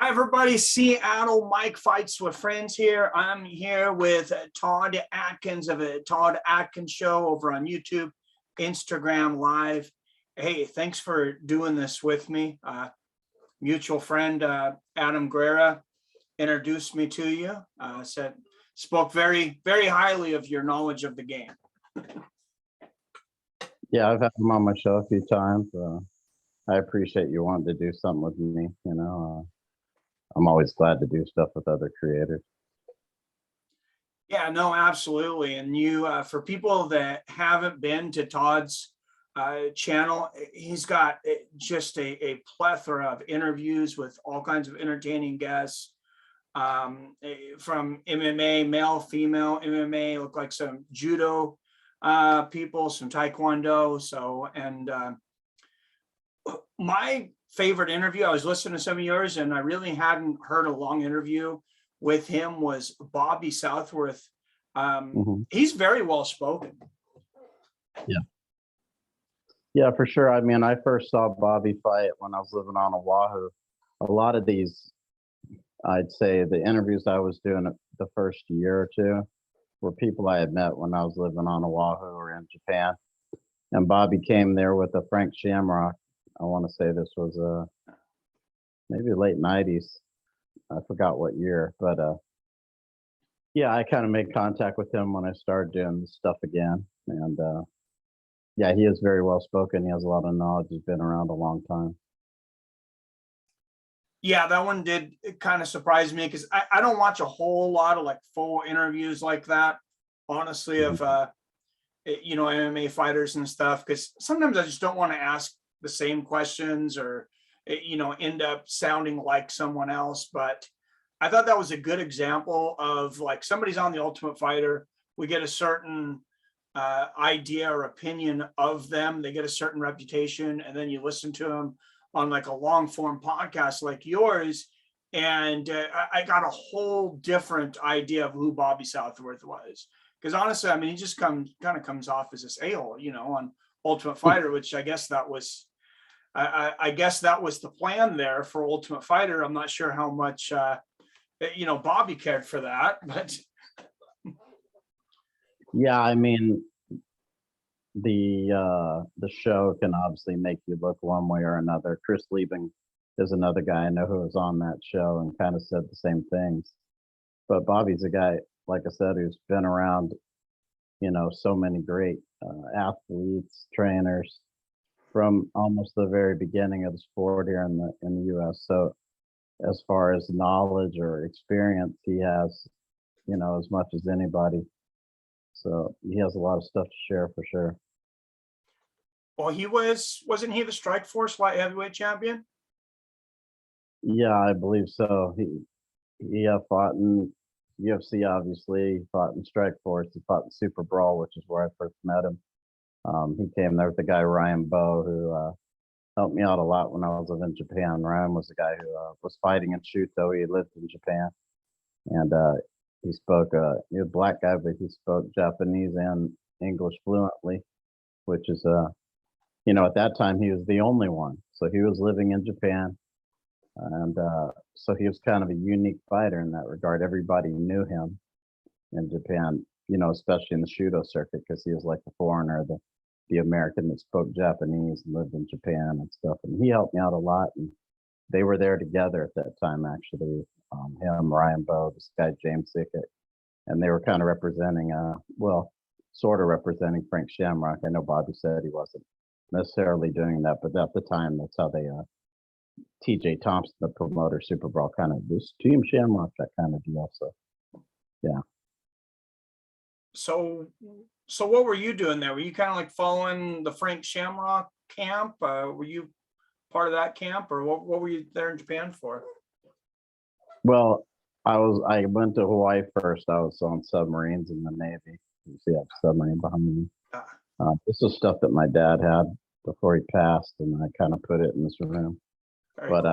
Hi, everybody. Seattle Mike Fights with Friends here. I'm here with Todd Atkins of a Todd Atkins Show over on YouTube, Instagram Live. Hey, thanks for doing this with me. Mutual friend Adam Guerra introduced me to you. Spoke very, very highly of your knowledge of the game. Yeah, I've had him on my show a few times. I appreciate you wanting to do something with me. I'm always glad to do stuff with other creators. Yeah, no, absolutely. And you, for people that haven't been to Todd's channel, he's got just a plethora of interviews with all kinds of entertaining guests, from MMA, male, female, MMA, look like some judo people, some taekwondo. So, and my favorite interview, I was listening to some of yours and I really hadn't heard a long interview with him, was Bobby Southworth. He's very well spoken. Yeah, for sure. I mean, I first saw Bobby fight when I was living on Oahu. A lot of these, I'd say the interviews I was doing the first year or two were people I had met when I was living on Oahu or in Japan. And Bobby came there with a Frank Shamrock. I want to say this was maybe late 90s. I forgot what year, but yeah, I kind of made contact with him when I started doing this stuff again. And yeah, he is very well spoken. He has a lot of knowledge. He's been around a long time. Yeah, that one did kind of surprise me because I don't watch a whole lot of like full interviews like that, honestly, of MMA fighters and stuff, because sometimes I just don't want to ask the same questions or end up sounding like someone else. But I thought that was a good example of like somebody's on The Ultimate Fighter, we get a certain idea or opinion of them, they get a certain reputation, and then you listen to them on like a long form podcast like yours, and I got a whole different idea of who Bobby Southworth was. Because honestly, I mean, he just kind of comes off as this a-hole, on Ultimate Fighter, which I guess that was, I guess that was the plan there for Ultimate Fighter. I'm not sure how much, Bobby cared for that, but. Yeah, I mean, the show can obviously make you look one way or another. Chris Liebing is another guy I know who was on that show and kind of said the same things. But Bobby's a guy, like I said, who's been around, so many great athletes, trainers from almost the very beginning of the sport here in the U.S. So as far as knowledge or experience, he has, as much as anybody. So he has a lot of stuff to share for sure. Well, wasn't he the Strikeforce light heavyweight champion? Yeah, I believe so. He fought in UFC, obviously. He fought in Strikeforce. He fought in Super Brawl, which is where I first met him. He came there with the guy Ryan Bowe, who helped me out a lot when I was living in Japan. Ryan was the guy who was fighting in Shuto. He lived in Japan, and he spoke. He was a black guy, but he spoke Japanese and English fluently, which is at that time he was the only one. So he was living in Japan, and so he was kind of a unique fighter in that regard. Everybody knew him in Japan, especially in the Shudo circuit, because he was like the foreigner, the American that spoke Japanese and lived in Japan and stuff. And he helped me out a lot. And they were there together at that time, actually. Him, Ryan Bowe, this guy James Zickett, and they were kind of representing, sort of representing Frank Shamrock. I know Bobby said he wasn't necessarily doing that, but at the time, that's how they, TJ Thompson, the promoter, Super Brawl, kind of this Team Shamrock, that kind of deal. So, yeah. So what were you doing there? Were you kind of like following the Frank Shamrock camp? Were you part of that camp, or what were you there in Japan for? Well, I went to Hawaii first. I was on submarines in the Navy. You see that submarine behind me. This is stuff that my dad had before he passed, and I kind of put it in this room. But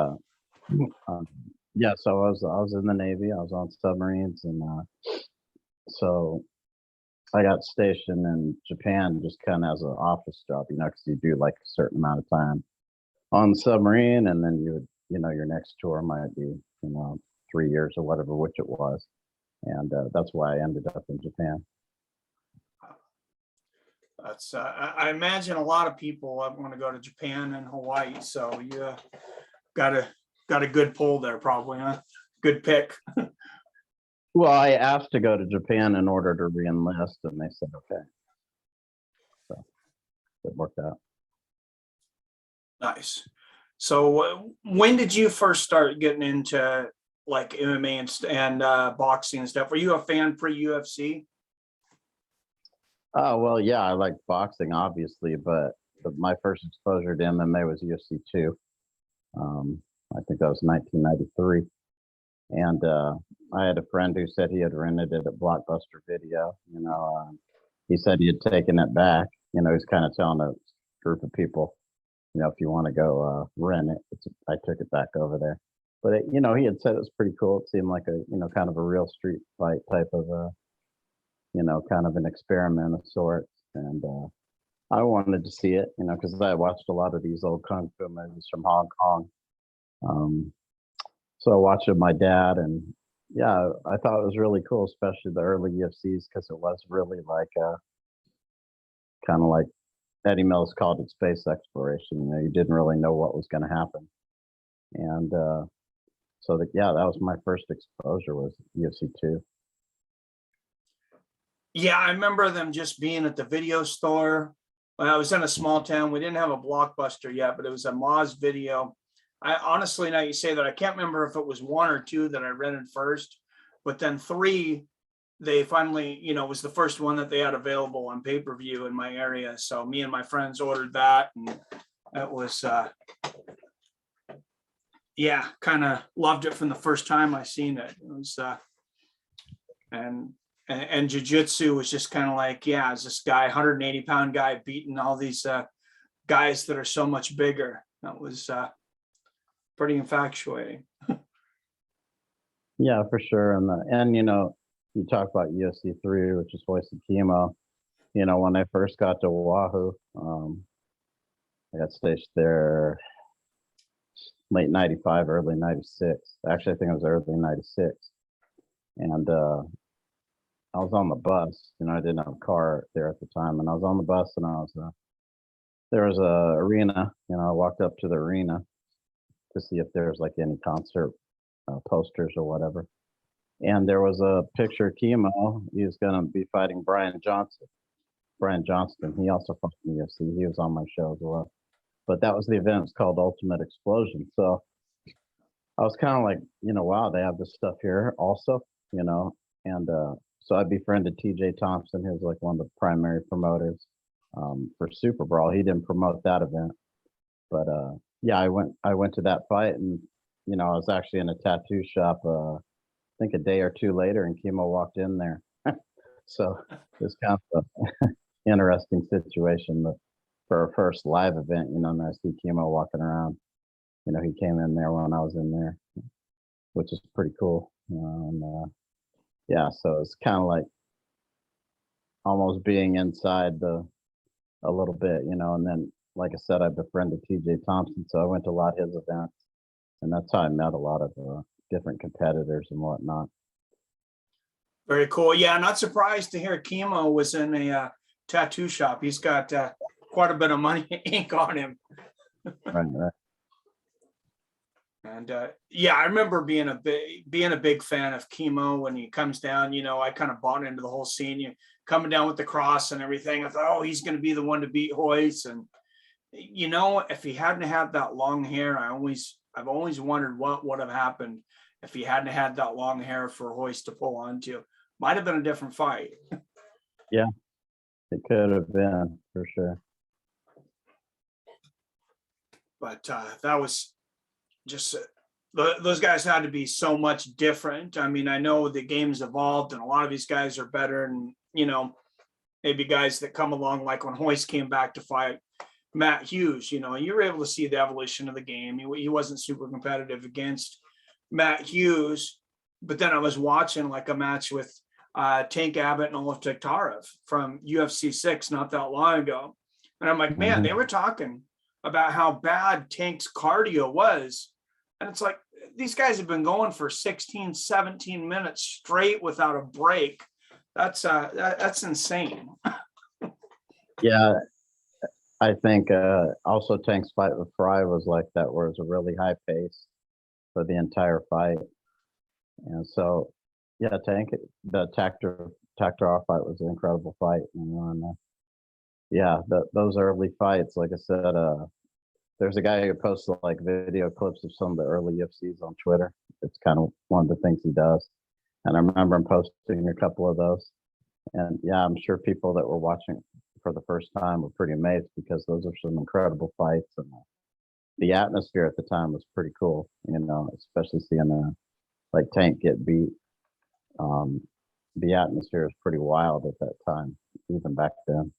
yeah, so I was in the Navy. I was on submarines, and so I got stationed in Japan just kind of as an office job, because you do like a certain amount of time on the submarine, and then you would, your next tour might be 3 years or whatever, which it was. And that's why I ended up in Japan. That's I imagine a lot of people want to go to Japan and Hawaii. So you got a good pull there, probably, huh? Good pick. Well, I asked to go to Japan in order to re-enlist, and they said okay. So it worked out. Nice. So when did you first start getting into like MMA and boxing and stuff? Were you a fan pre-UFC? Oh, well, yeah, I like boxing, obviously, but my first exposure to MMA was UFC 2. I think that was 1993. And I had a friend who said he had rented it at Blockbuster Video. He said he had taken it back. He's kind of telling a group of people, if you want to go rent it, I took it back over there. But, he had said it was pretty cool. It seemed like kind of a real street fight type of, kind of an experiment of sorts. And I wanted to see it, because I watched a lot of these old Kung Fu movies from Hong Kong. So I watched it with my dad, and yeah, I thought it was really cool, especially the early UFCs, because it was really like kind of like Eddie Mills called it space exploration. You didn't really know what was going to happen. And so that was my first exposure was UFC 2. Yeah, I remember them just being at the video store. I was in a small town. We didn't have a Blockbuster yet, but it was a Moz Video. I honestly, now you say that, I can't remember if it was 1 or 2 that I rented first, but then 3, they finally, was the first one that they had available on pay-per-view in my area. So me and my friends ordered that, and it was, kind of loved it from the first time I seen it. It was, and jiu-jitsu was just kind of like, is this guy, 180-pound guy, beating all these guys that are so much bigger. That was pretty infatuating. Yeah, for sure. And you talk about UFC 3, which is Hoist Chemo. When I first got to Oahu, I got stationed there late 95, early 96. Actually, I think it was early 96. And I was on the bus. I didn't have a car there at the time, and I was on the bus, and there was a arena. I walked up to the arena to see if there was like any concert posters or whatever. And there was a picture of Chemo. He was going to be fighting Brian Johnston. He also fought in the UFC. He was on my show as well. But that was the event. It's called Ultimate Explosion. So I was kind of like, wow, they have this stuff here also, and so I befriended TJ Thompson, who was like one of the primary promoters for Super Brawl. He didn't promote that event, but I went to that fight, and I was actually in a tattoo shop. I think a day or 2 later, and Chemo walked in there. So it was kind of an interesting situation. But for our first live event, and I see Chemo walking around. He came in there when I was in there, which is pretty cool. So it's kind of like almost being inside a little bit, and then, like I said, I befriended TJ Thompson, so I went to a lot of his events, and that's how I met a lot of different competitors and whatnot. Very cool. Yeah, not surprised to hear Chemo was in a tattoo shop. He's got quite a bit of money ink on him. Right. And I remember being a big fan of Chemo when he comes down. I kind of bought into the whole scene. You coming down with the cross and everything. I thought, oh, he's going to be the one to beat Hoist. And if he hadn't had that long hair, I've always wondered what would have happened if he hadn't had that long hair for Hoist to pull onto. Might have been a different fight. Yeah, it could have been, for sure. But that was just those guys had to be so much different. I mean, I know the game's evolved and a lot of these guys are better, and maybe guys that come along, like when Hoist came back to fight Matt Hughes, you were able to see the evolution of the game. He wasn't super competitive against Matt Hughes, but then I was watching like a match with Tank Abbott and Olaf Taktarov from UFC 6 not that long ago, and I'm like, man, they were talking about how bad Tank's cardio was And it's like, these guys have been going for 16, 17 minutes straight without a break. That's insane. Yeah, I think also Tank's fight with Fry was like that, where it was a really high pace for the entire fight. And so, yeah, the Tactor off fight was an incredible fight. And yeah, those early fights, like I said, there's a guy who posts like video clips of some of the early UFCs on Twitter. It's kind of one of the things he does. And I remember him posting a couple of those. And yeah, I'm sure people that were watching for the first time were pretty amazed, because those are some incredible fights. And the atmosphere at the time was pretty cool, especially seeing like Tank get beat. The atmosphere was pretty wild at that time, even back then.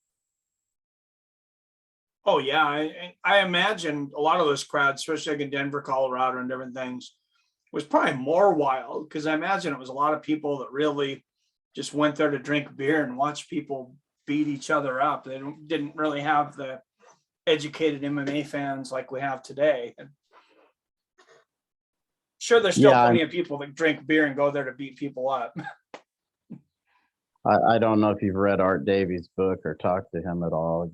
Oh yeah, I imagine a lot of those crowds, especially like in Denver, Colorado, and different things, was probably more wild, because I imagine it was a lot of people that really just went there to drink beer and watch people beat each other up. They didn't really have the educated MMA fans like we have today. And sure, there's still plenty of people that drink beer and go there to beat people up. I don't know if you've read Art Davies' book or talked to him at all.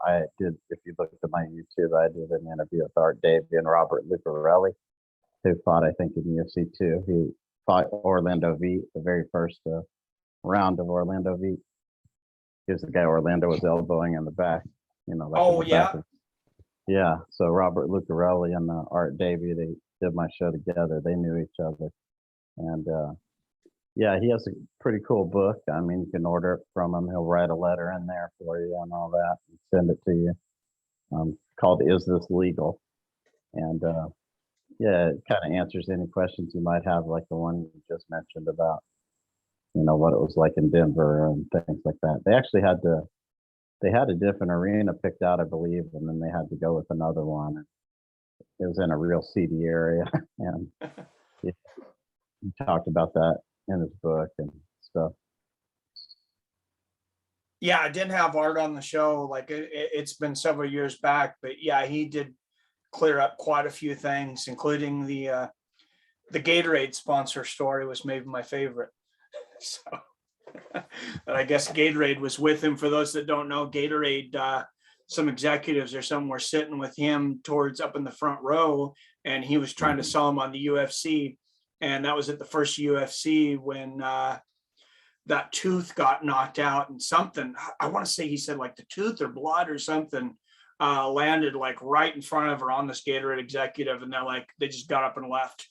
I did. If you look at my YouTube, I did an interview with Art Davies and Robert Lucarelli, who fought, I think, in UFC too. He fought Orlando Vite, the very first round of Orlando Vite. He was the guy Orlando was elbowing in the back. Oh yeah. Yeah. So Robert Lucarelli and Art Davies, they did my show together. They knew each other, and yeah, he has a pretty cool book. I mean, you can order it from him. He'll write a letter in there for you and all that, and send it to you. Called "Is This Legal?" And yeah, it kind of answers any questions you might have, like the one you just mentioned about, what it was like in Denver and things like that. They actually they had a different arena picked out, I believe, and then they had to go with another one. It was in a real seedy area, and he talked about that in his book and stuff. Yeah, I did have Art on the show. Like it's been several years back, but yeah, he did clear up quite a few things, including the Gatorade sponsor story was maybe my favorite. So, but I guess Gatorade was with him. For those that don't know, Gatorade, some executives or some were sitting with him towards up in the front row, and he was trying to sell them on the UFC. And that was at the first UFC when that tooth got knocked out, and something, I want to say he said like the tooth or blood or something landed like right in front of her on this Gatorade executive, and they just got up and left.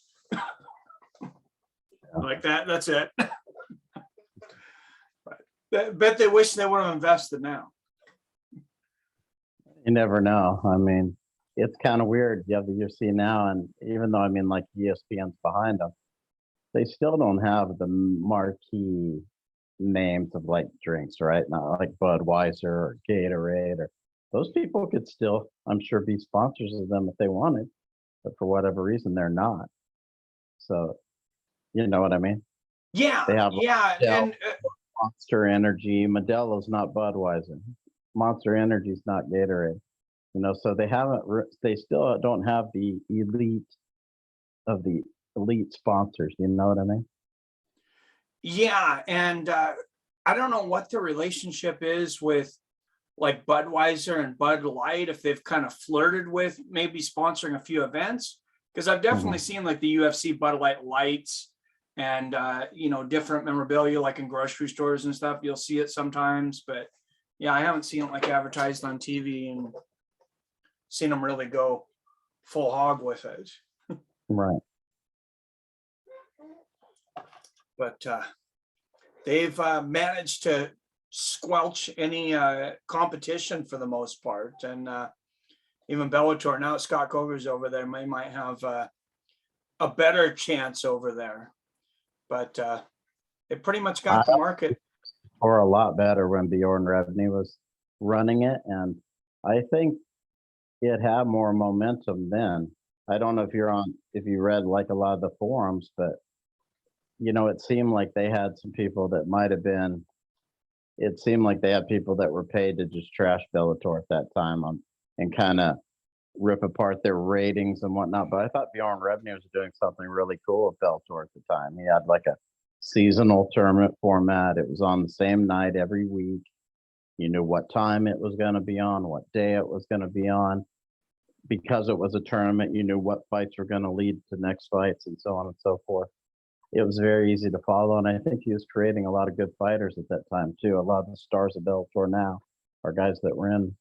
Like that's it. But bet they wish they would have invested now. You never know. I mean, it's kind of weird. You have the UFC now, and even though, I mean, like ESPN's behind them, they still don't have the marquee names of like drinks, right? Not like Budweiser or Gatorade, or those people could still, I'm sure, be sponsors of them if they wanted, but for whatever reason, they're not. So, you know what I mean? Yeah, They have and Monster Energy. Modelo's not Budweiser. Monster Energy's not Gatorade. So they still don't have the elite of the elite sponsors. You know what I mean? yeah, and I don't know what the relationship is with like Budweiser and Bud Light, if they've kind of flirted with maybe sponsoring a few events, because I've definitely seen like the UFC Bud Light lights and different memorabilia like in grocery stores and stuff. You'll see it sometimes, but yeah, I haven't seen it like advertised on TV and seen them really go full hog with it. Right. But they've managed to squelch any competition for the most part, and even Bellator, now Scott Coker's over there, might have a better chance over there, but it pretty much got the market. Or a lot better when Bjorn Rebney was running it, and I think it had more momentum then. I don't know if you read like a lot of the forums, but it seemed like they had some people that might have been. It seemed like they had people that were paid to just trash Bellator at that time and kind of rip apart their ratings and whatnot. But I thought Bjorn Rebney was doing something really cool at Bellator at the time. He had like a seasonal tournament format. It was on the same night every week. You knew what time it was going to be on, what day it was going to be on. Because it was a tournament, you knew what fights were going to lead to next fights and so on and so forth. It was very easy to follow, and I think he was creating a lot of good fighters at that time too. A lot of the stars of Bellator now are guys that were in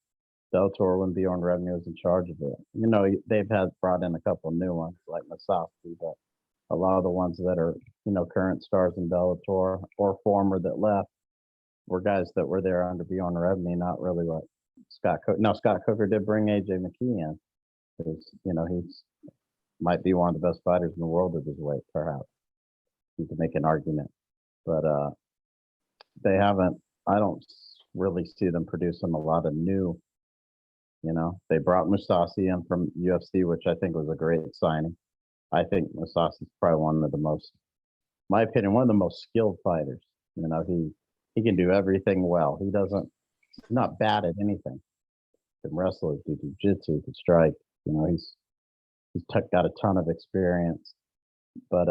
Bellator when Bjorn Rebney was in charge of it. You know, they've had brought in a couple of new ones like Masofsky, but a lot of the ones that are, you know, current stars in Bellator or former that left were guys that were there under Bjorn Rebney, not really like Scott Cook. Now, Scott Cooker did bring AJ McKee in, because, you know, he's might be one of the best fighters in the world at his weight, perhaps. You could make an argument, but they haven't. I don't really see them producing a lot of new. You know, they brought Mousasi in from UFC, which I think was a great signing. I think Mousasi's probably one of the most, my opinion, one of the most skilled fighters. You know, he can do everything well. He's not bad at anything. He can wrestle, he can do jiu-jitsu, he can strike. You know, he's got a ton of experience, but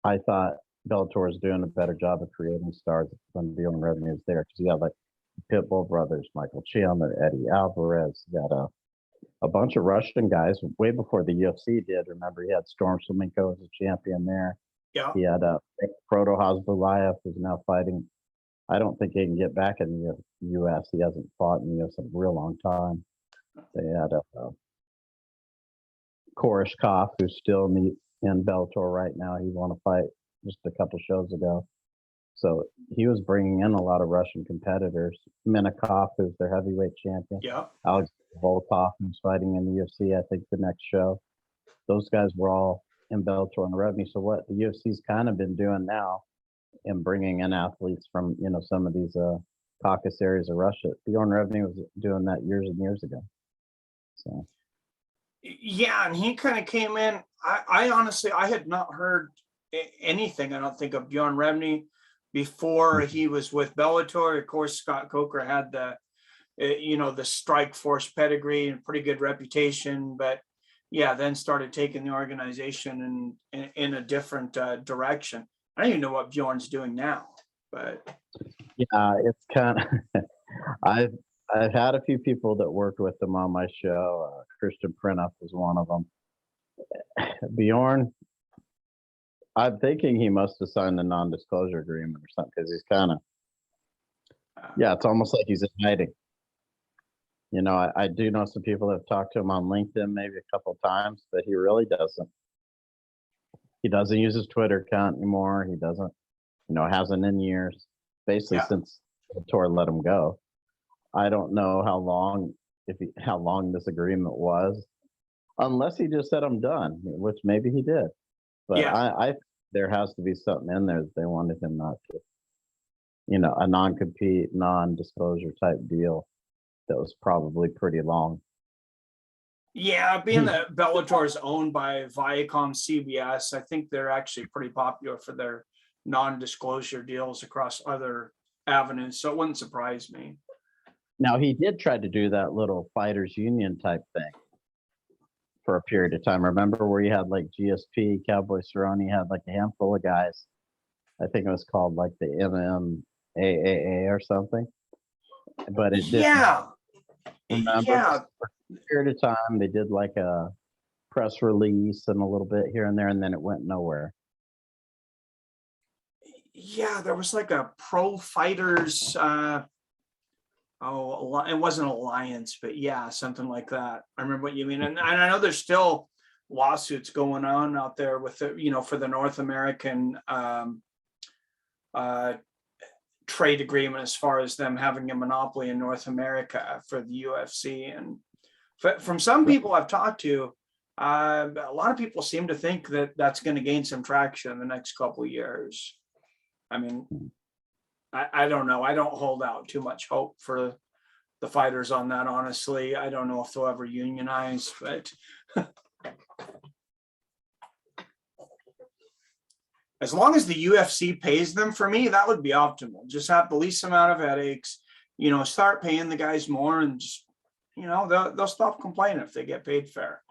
I thought Bellator was doing a better job of creating stars when Bjorn Rebney was there, because you had like Pitbull brothers, Michael Chandler, Eddie Alvarez. You had a bunch of Russian guys way before the UFC did. Remember, he had Storm Slemenko as a champion there. Yeah. He had Proto Hasbulayev, who's now fighting. I don't think he can get back in the U.S. He hasn't fought in the U.S. in a real long time. They had Koreshkov, who's still in Bellator right now. He won a fight just a couple shows ago. So he was bringing in a lot of Russian competitors. Minakov, who's their heavyweight champion. Yeah. Alex Volkov, who's fighting in the UFC, I think, the next show. Those guys were all in Bellator and Rebney. So what the UFC's kind of been doing now in bringing in athletes from, you know, some of these Caucasus areas of Russia. Bjorn Rebney was doing that years and years ago. So. Yeah, and he kind of came in. I honestly, I had not heard anything, I don't think, of Bjorn Rebney before he was with Bellator. Of course, Scott Coker had the, you know, the Strike Force pedigree and pretty good reputation, but yeah, then started taking the organization in a different direction. I don't even know what Bjorn's doing now, but yeah, it's kind of. I've had a few people that worked with them on my show. Christian Printup was one of them. Bjorn, I'm thinking he must have signed a non-disclosure agreement or something, because he's kind of, yeah, it's almost like he's in hiding. You know, I do know some people that have talked to him on LinkedIn maybe a couple of times, but he really doesn't. He doesn't use his Twitter account anymore. He doesn't, you know, hasn't in years, basically since the tour let him go. I don't know how long this agreement was, unless he just said I'm done, which maybe he did. But I there has to be something in there that they wanted him not to, you know, a non-compete, non-disclosure type deal that was probably pretty long. Yeah, being that Bellator is owned by Viacom CBS, I think they're actually pretty popular for their non-disclosure deals across other avenues. So it wouldn't surprise me. Now, he did try to do that little fighters union type thing for a period of time. Remember where you had like GSP, Cowboy Cerrone, had like a handful of guys. I think it was called like the MMAAA or something. But it didn't. Remember, for a period of time, they did like a press release and a little bit here and there, and then it went nowhere. Yeah, there was like a pro fighters. It wasn't Alliance, but yeah, something like that. I remember what you mean, and I know there's still lawsuits going on out there with the, you know, for the North American trade agreement, as far as them having a monopoly in North America for the UFC. And from some people I've talked to, a lot of people seem to think that that's going to gain some traction in the next couple of years. I mean, I don't know. I don't hold out too much hope for the fighters on that, honestly. I don't know if they'll ever unionize, but as long as the UFC pays them, for me, that would be optimal. Just have the least amount of headaches, you know, start paying the guys more and just, they'll stop complaining if they get paid fair.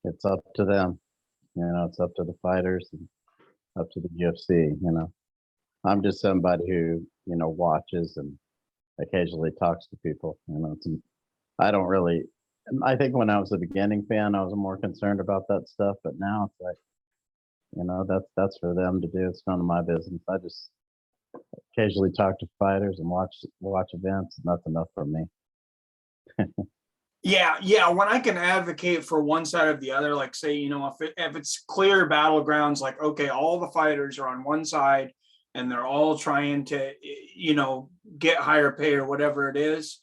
It's up to them. It's up to the fighters and up to the UFC. I'm just somebody who watches and occasionally talks to people. I don't really. I think when I was a beginning fan, I was more concerned about that stuff. But now it's like, that's for them to do. It's none of my business. I just occasionally talk to fighters and watch events, and that's enough for me. Yeah. When I can advocate for one side or the other, like say, if it's clear battlegrounds, like, okay, all the fighters are on one side and they're all trying to, get higher pay or whatever it is,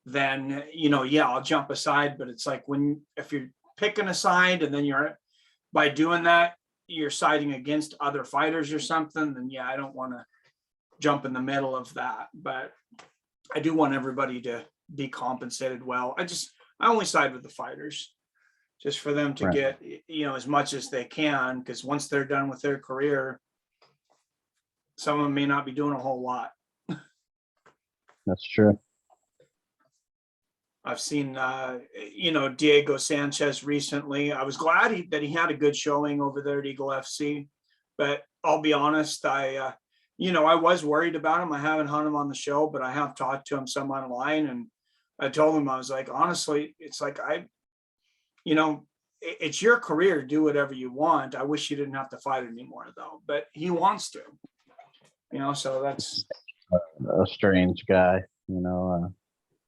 then, I'll jump aside. But it's like if you're picking a side and then by doing that, you're siding against other fighters or something, then I don't want to jump in the middle of that. But I do want everybody to be compensated well. I only side with the fighters, just for them to Right. get, as much as they can, because once they're done with their career, some of them may not be doing a whole lot. That's true. I've seen, Diego Sanchez recently. I was glad that he had a good showing over there at Eagle FC, but I'll be honest, I was worried about him. I haven't had him on the show, but I have talked to him some online, and I told him, I was like, honestly, it's like, it's your career. Do whatever you want. I wish you didn't have to fight anymore though, but he wants to, so that's a strange guy.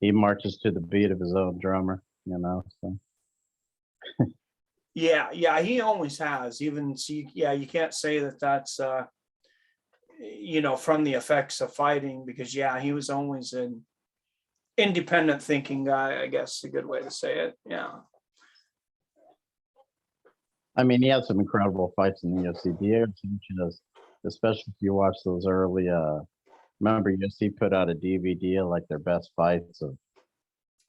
He marches to the beat of his own drummer. So. Yeah, he always has. Even you can't say that that's from the effects of fighting, because he was always an independent thinking guy, I guess, a good way to say it. Yeah. I mean, he had some incredible fights in the UFC. Diego Sanchez, especially if you watch those early. Remember, UFC put out a DVD of like their best fights of,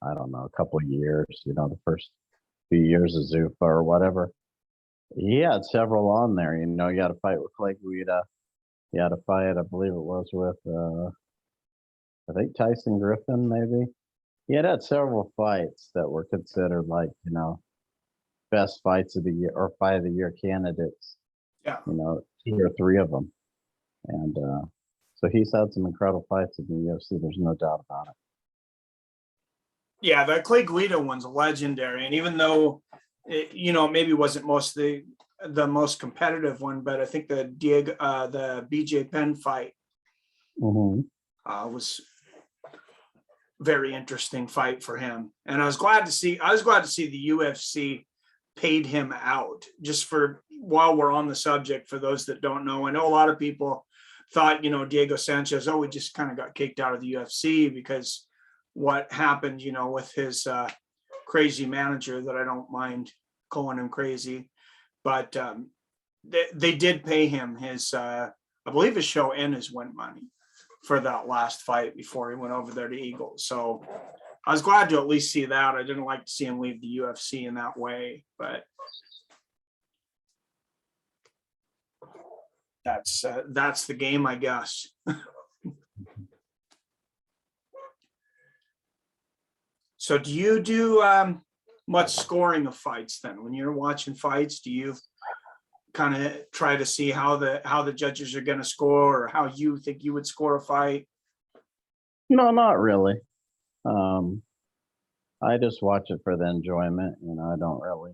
I don't know, a couple of years. The first few years of Zuffa or whatever. He had several on there. He had a fight with Clay Guida. He had a fight, I believe it was with, I think Tyson Griffin, maybe. He had several fights that were considered like, best fights of the year or fight of the year candidates. Yeah. 2 or 3 of them. And so he's had some incredible fights in the UFC. There's no doubt about it. Yeah, the Clay Guida one's legendary. And even though, maybe wasn't the most competitive one, but I think the BJ Penn fight was very interesting fight for him. And I was glad to see the UFC paid him out. Just for, while we're on the subject, for those that don't know, I know a lot of people thought, Diego Sanchez, we just kind of got kicked out of the UFC because what happened, with his crazy manager, that I don't mind calling him crazy, but they did pay him his, I believe his show and his win money for that last fight before he went over there to Eagles. So I was glad to at least see that. I didn't like to see him leave the UFC in that way, but that's the game, I guess. So do you do much scoring of fights then? When you're watching fights, do you kind of try to see how the judges are going to score, or how you think you would score a fight? No, not really. I just watch it for the enjoyment. I don't really,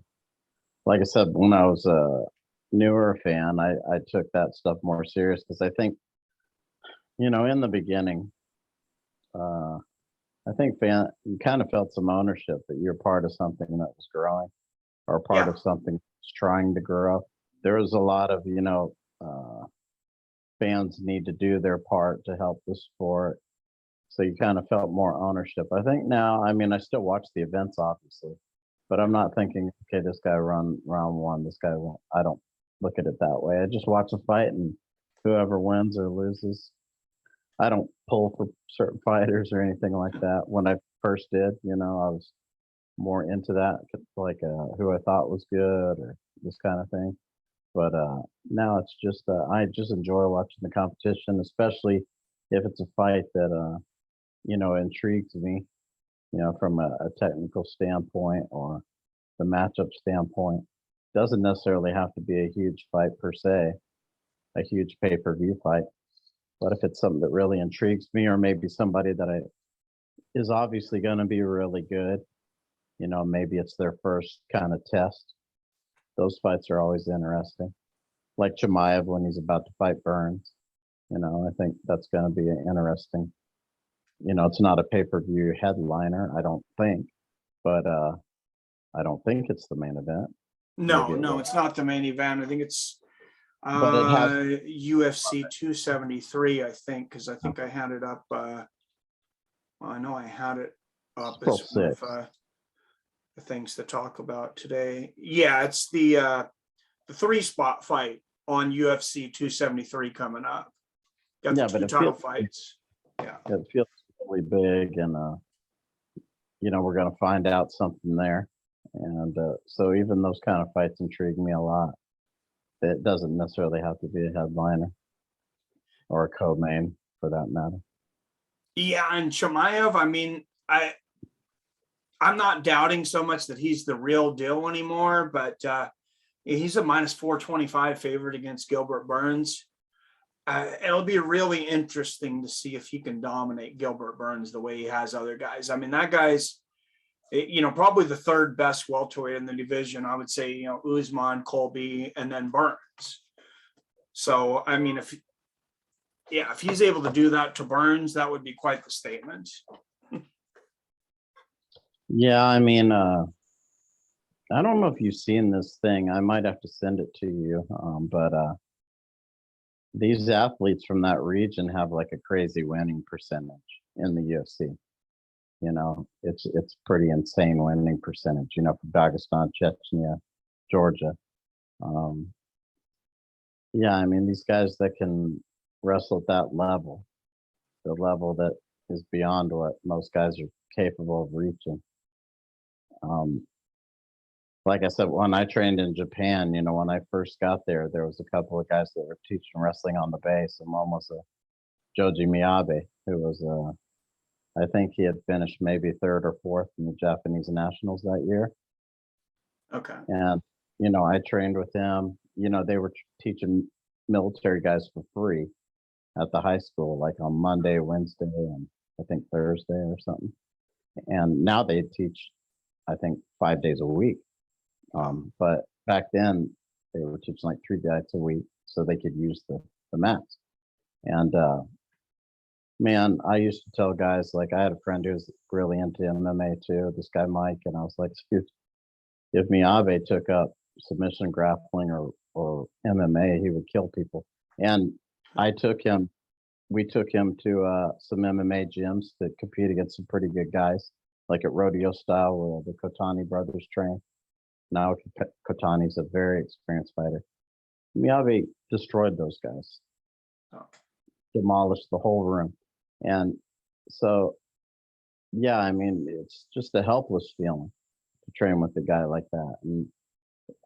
like I said, when I was a newer fan, I took that stuff more serious, because I think, in the beginning, I think you kind of felt some ownership that you're part of something that was growing, or part of something that's trying to grow. There was a lot of, fans need to do their part to help the sport. So you kind of felt more ownership. I think now, I mean, I still watch the events, obviously, but I'm not thinking, okay, this guy run round one, this guy won't. I don't look at it that way. I just watch the fight, and whoever wins or loses. I don't pull for certain fighters or anything like that. When I first did, I was more into that, like who I thought was good or this kind of thing. But now it's just, I just enjoy watching the competition, especially if it's a fight that, intrigues me. from a technical standpoint or the matchup standpoint. Doesn't necessarily have to be a huge fight per se, a huge pay-per-view fight. But if it's something that really intrigues me, or maybe somebody that is obviously going to be really good, maybe it's their first kind of test. Those fights are always interesting. Like Chimaev when he's about to fight Burns. I think that's going to be interesting. It's not a pay-per-view headliner, I don't think, but I don't think it's the main event. No, it's not the main event. I think it's But it has UFC 273, I think, because I think I had it up. Well, I know I had it up as one of the things to talk about today. Yeah, it's the 3-spot fight on UFC 273 coming up. Got the two title fights. Yeah, it feels really big, and we're going to find out something there. And so even those kind of fights intrigue me a lot. It doesn't necessarily have to be a headliner or a co-main for that matter. Yeah, and Chimaev, I mean, I'm not doubting so much that he's the real deal anymore, but he's a minus 425 favorite against Gilbert Burns. It'll be really interesting to see if he can dominate Gilbert Burns the way he has other guys. I mean, that guy's, probably the third best welterweight in the division. I would say, Usman, Colby, and then Burns. So, I mean, if he's able to do that to Burns, that would be quite the statement. Yeah, I mean, I don't know if you've seen this thing. I might have to send it to you, but these athletes from that region have like a crazy winning percentage in the UFC. It's pretty insane winning percentage, from Dagestan, Chechnya, Georgia. Yeah, I mean, these guys that can wrestle at that level, the level that is beyond what most guys are capable of reaching. Like I said, when I trained in Japan, when I first got there, there was a couple of guys that were teaching wrestling on the base, and one was Joji Miyabe, who was I think he had finished maybe third or fourth in the Japanese nationals that year. Okay. And, I trained with him. They were teaching military guys for free at the high school, like on Monday, Wednesday, and I think Thursday or something. And now they teach, I think, 5 days a week. But back then they were teaching like 3 nights a week so they could use the mats. And, man, I used to tell guys, like I had a friend who was really into MMA too, this guy Mike, and I was like, if Miyabe took up submission grappling or MMA, he would kill people. And we took him to some MMA gyms to compete against some pretty good guys, like at rodeo style where the Kotani brothers train. Now Kotani's a very experienced fighter. Miyabe destroyed those guys, demolished the whole room. And so, yeah, I mean, it's just a helpless feeling to train with a guy like that. And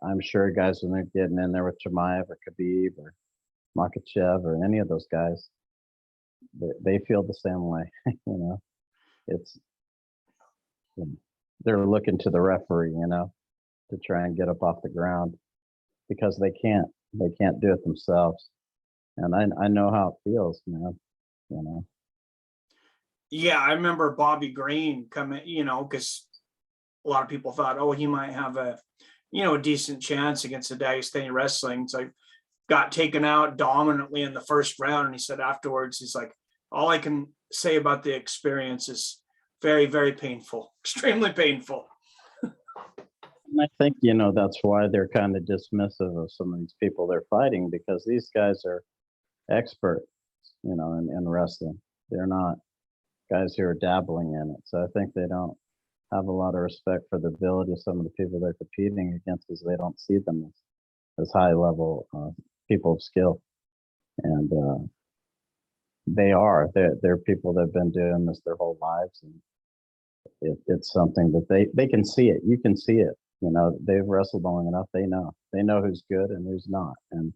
I'm sure guys, when they're getting in there with Chimaev or Khabib or Makhachev or any of those guys, they feel the same way. It's they're looking to the referee, to try and get up off the ground because they can't do it themselves. And I know how it feels, man. Yeah, I remember Bobby Green coming, because a lot of people thought, oh, he might have a decent chance against the Dagestani wrestling. So got taken out dominantly in the first round. And he said afterwards, he's like, all I can say about the experience is very, very painful, extremely painful. And I think, that's why they're kind of dismissive of some of these people they're fighting, because these guys are experts, in wrestling. They're not guys who are dabbling in it. So I think they don't have a lot of respect for the ability of some of the people they're competing against, because they don't see them as high level people of skill. And they're people that have been doing this their whole lives, and it's something that they can see it. You can see it. They've wrestled long enough. They know who's good and who's not. And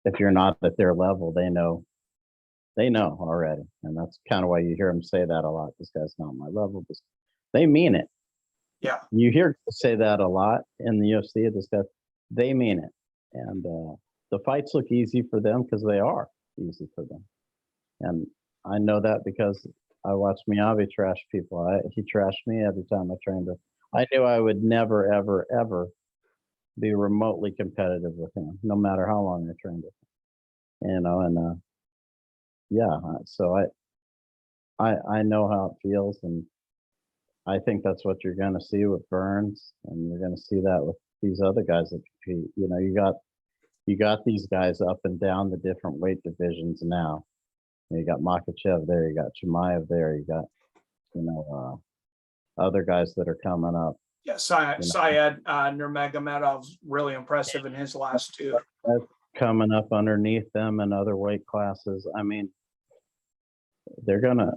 if you're not at their level, they know They know already, and that's kind of why you hear them say that a lot. This guy's not my level. They mean it. Yeah. You hear people say that a lot in the UFC. This guy, they mean it, and the fights look easy for them because they are easy for them. And I know that because I watched Miyavi trash people. He trashed me every time I trained him. I knew I would never, ever, ever be remotely competitive with him, no matter how long I trained him. You know, and yeah, so I know how it feels, and I think that's what you're going to see with Burns, and you're going to see that with these other guys that compete. You know, you got these guys up and down the different weight divisions now. You got Makachev there, you got Chimaev there, you got other guys that are coming up. Yeah, Syed Nurmagomedov's really impressive in his last two. Coming up underneath them in other weight classes. I mean, they're gonna,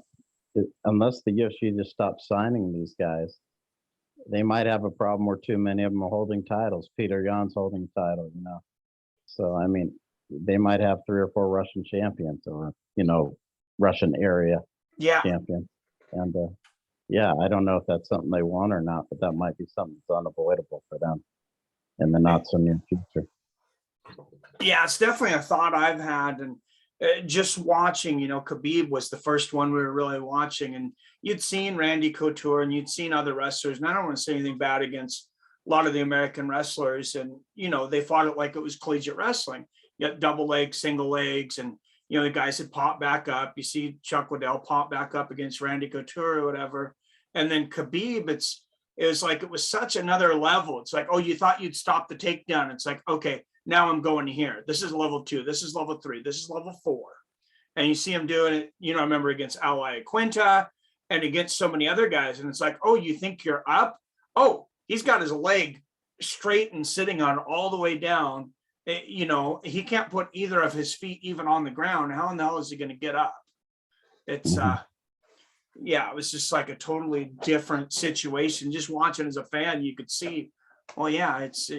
unless the UFC just stops signing these guys, they might have a problem where too many of them are holding titles. Peter Yan's holding a title, you know. So I mean, they might have 3 or 4 Russian champions, or Russian area champions, and yeah, I don't know if that's something they want or not, but that might be something that's unavoidable for them in the not so near future. Yeah, it's definitely a thought I've had, and just watching, Khabib was the first one we were really watching, and you'd seen Randy Couture and you'd seen other wrestlers, and I don't want to say anything bad against a lot of the American wrestlers, and they fought it like it was collegiate wrestling. You got double legs, single legs, and the guys had popped back up. You see Chuck Liddell pop back up against Randy Couture or whatever, and then Khabib, it was like it was such another level. It's like, oh, you thought you'd stop the takedown. It's like, okay, now I'm going here. This is level 2. This is level 3. This is level 4. And you see him doing it, I remember against Ally Quinta and against so many other guys. And it's like, oh, you think you're up? Oh, he's got his leg straight and sitting on all the way down. He can't put either of his feet even on the ground. How in the hell is he going to get up? It's, yeah, it was just like a totally different situation. Just watching as a fan, you could see, well, yeah, it's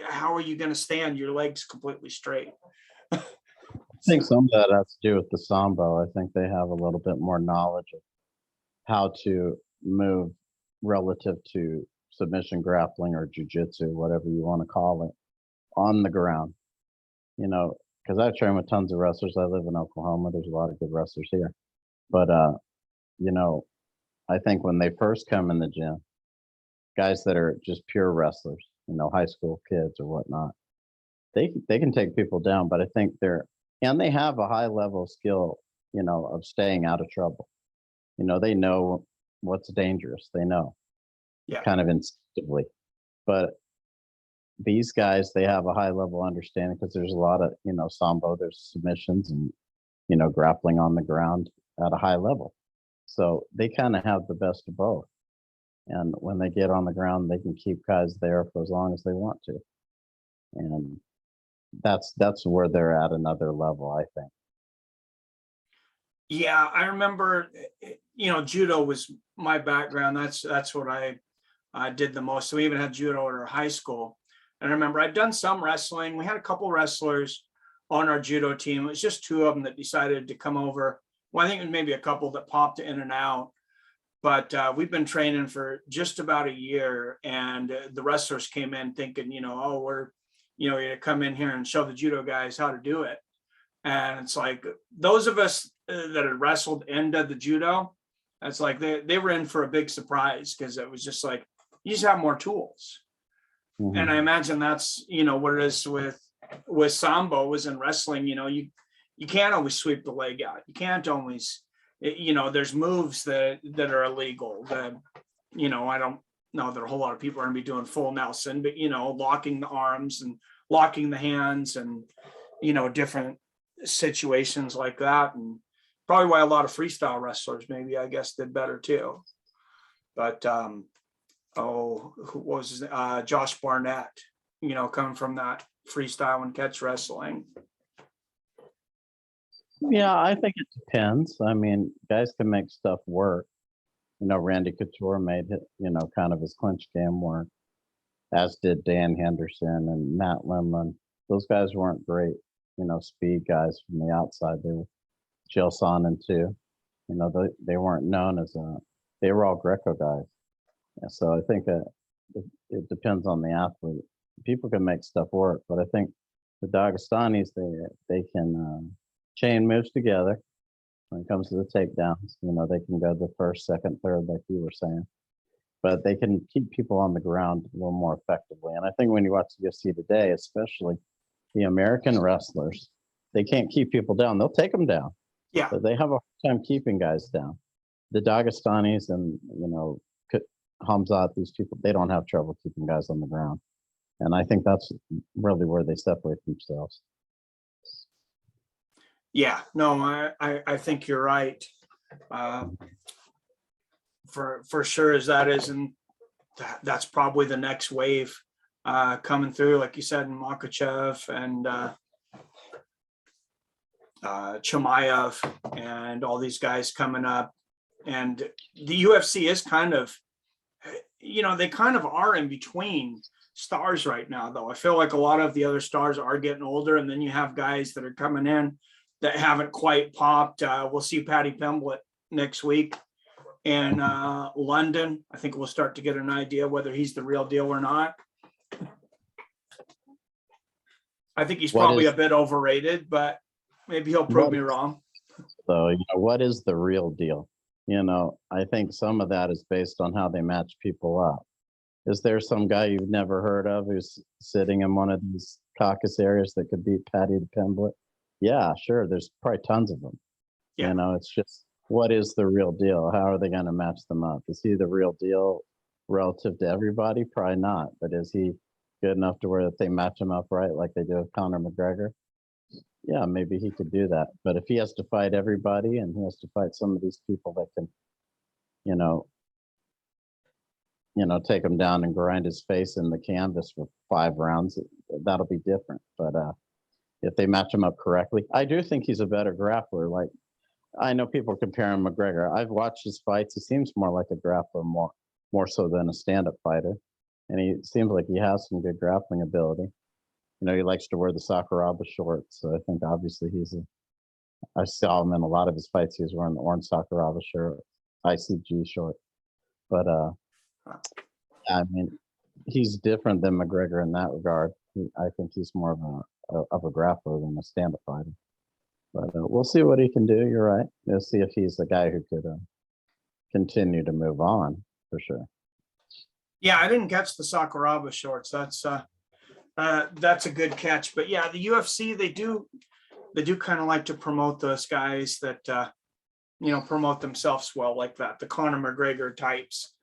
how are you going to stand your legs completely straight? I think some of that has to do with the Sambo. I think they have a little bit more knowledge of how to move relative to submission grappling or jujitsu, whatever you want to call it, on the ground. Because I've trained with tons of wrestlers. I live in Oklahoma. There's a lot of good wrestlers here. But, I think when they first come in the gym, guys that are just pure wrestlers, high school kids or whatnot, they can take people down, but I think they have a high level of skill, of staying out of trouble. They know what's dangerous. They know, kind of instinctively. But these guys, they have a high level understanding because there's a lot of, Sambo, there's submissions and, grappling on the ground at a high level. So they kind of have the best of both. And when they get on the ground, they can keep guys there for as long as they want to. And that's where they're at another level, I think. Yeah, I remember, judo was my background. That's what I did the most. So we even had judo at our high school. And I remember I'd done some wrestling. We had a couple wrestlers on our judo team. It was just 2 of them that decided to come over. Well, I think it was maybe a couple that popped in and out. But we've been training for just about a year, and the wrestlers came in thinking, oh, we're, you're going to come in here and show the judo guys how to do it. And it's like those of us that had wrestled and did the judo, it's like they were in for a big surprise, because it was just like, you just have more tools. Mm-hmm. And I imagine that's, what it is with Sambo was in wrestling. You can't always sweep the leg out. You can't always, there's moves that are illegal that, I don't know that a whole lot of people are going to be doing full Nelson, but, locking the arms and locking the hands and, different situations like that. And probably why a lot of freestyle wrestlers maybe, I guess, did better too. But, who was Josh Barnett, coming from that freestyle and catch wrestling. Yeah, I think it depends. I mean, guys can make stuff work. Randy Couture made it, kind of his clinch game work, as did Dan Henderson and Matt Limlin. Those guys weren't great, speed guys from the outside. They were Jill Sonnen too. You know, they weren't known as they were all Greco guys. And so I think it depends on the athlete. People can make stuff work, but I think the Dagestanis, they can chain moves together when it comes to the takedowns. You know, they can go the first, second, third, like you were saying, but they can keep people on the ground a little more effectively. And I think when you watch the UFC today, especially the American wrestlers, they can't keep people down. They'll take them down. Yeah. But they have a hard time keeping guys down. The Dagestanis and, you know, Hamzat, these people, they don't have trouble keeping guys on the ground. And I think that's really where they separate themselves. Yeah, no, I think you're right. For sure as that is, and that's probably the next wave coming through, like you said, Makachev and Chimaev and all these guys coming up. And the UFC is kind of, you know, they kind of are in between stars right now, though. I feel like a lot of the other stars are getting older, and then you have guys that are coming in that haven't quite popped. We'll see Paddy Pimblett next week in London. I think we'll start to get an idea whether he's the real deal or not. I think he's probably a bit overrated, but maybe he'll prove me wrong. So, you know, what is the real deal? You know, I think some of that is based on how they match people up. Is there some guy you've never heard of who's sitting in one of these caucus areas that could beat Paddy Pimblett? Yeah, sure. There's probably tons of them. Yeah. You know, it's just, what is the real deal? How are they going to match them up? Is he the real deal relative to everybody? Probably not. But is he good enough to where that they match him up right, like they do with Conor McGregor? Yeah, maybe he could do that. But if he has to fight everybody and he has to fight some of these people that can, you know, take him down and grind his face in the canvas for 5 rounds, that'll be different. But if they match him up correctly, I do think he's a better grappler. Like, I know people compare him to McGregor. I've watched his fights. He seems more like a grappler, more so than a stand-up fighter. And he seems like he has some good grappling ability. You know, he likes to wear the Sakuraba shorts. So I think obviously I saw him in a lot of his fights. He was wearing the orange Sakuraba shirt, ICG short. But I mean, he's different than McGregor in that regard. I think he's more of a grappler than a stand-up fighter. But we'll see what he can do. You're right. We'll see if he's the guy who could continue to move on, for sure. Yeah, I didn't catch the Sakuraba shorts. That's a good catch. But yeah, the UFC, they do kind of like to promote those guys that promote themselves well, like that, the Conor McGregor types.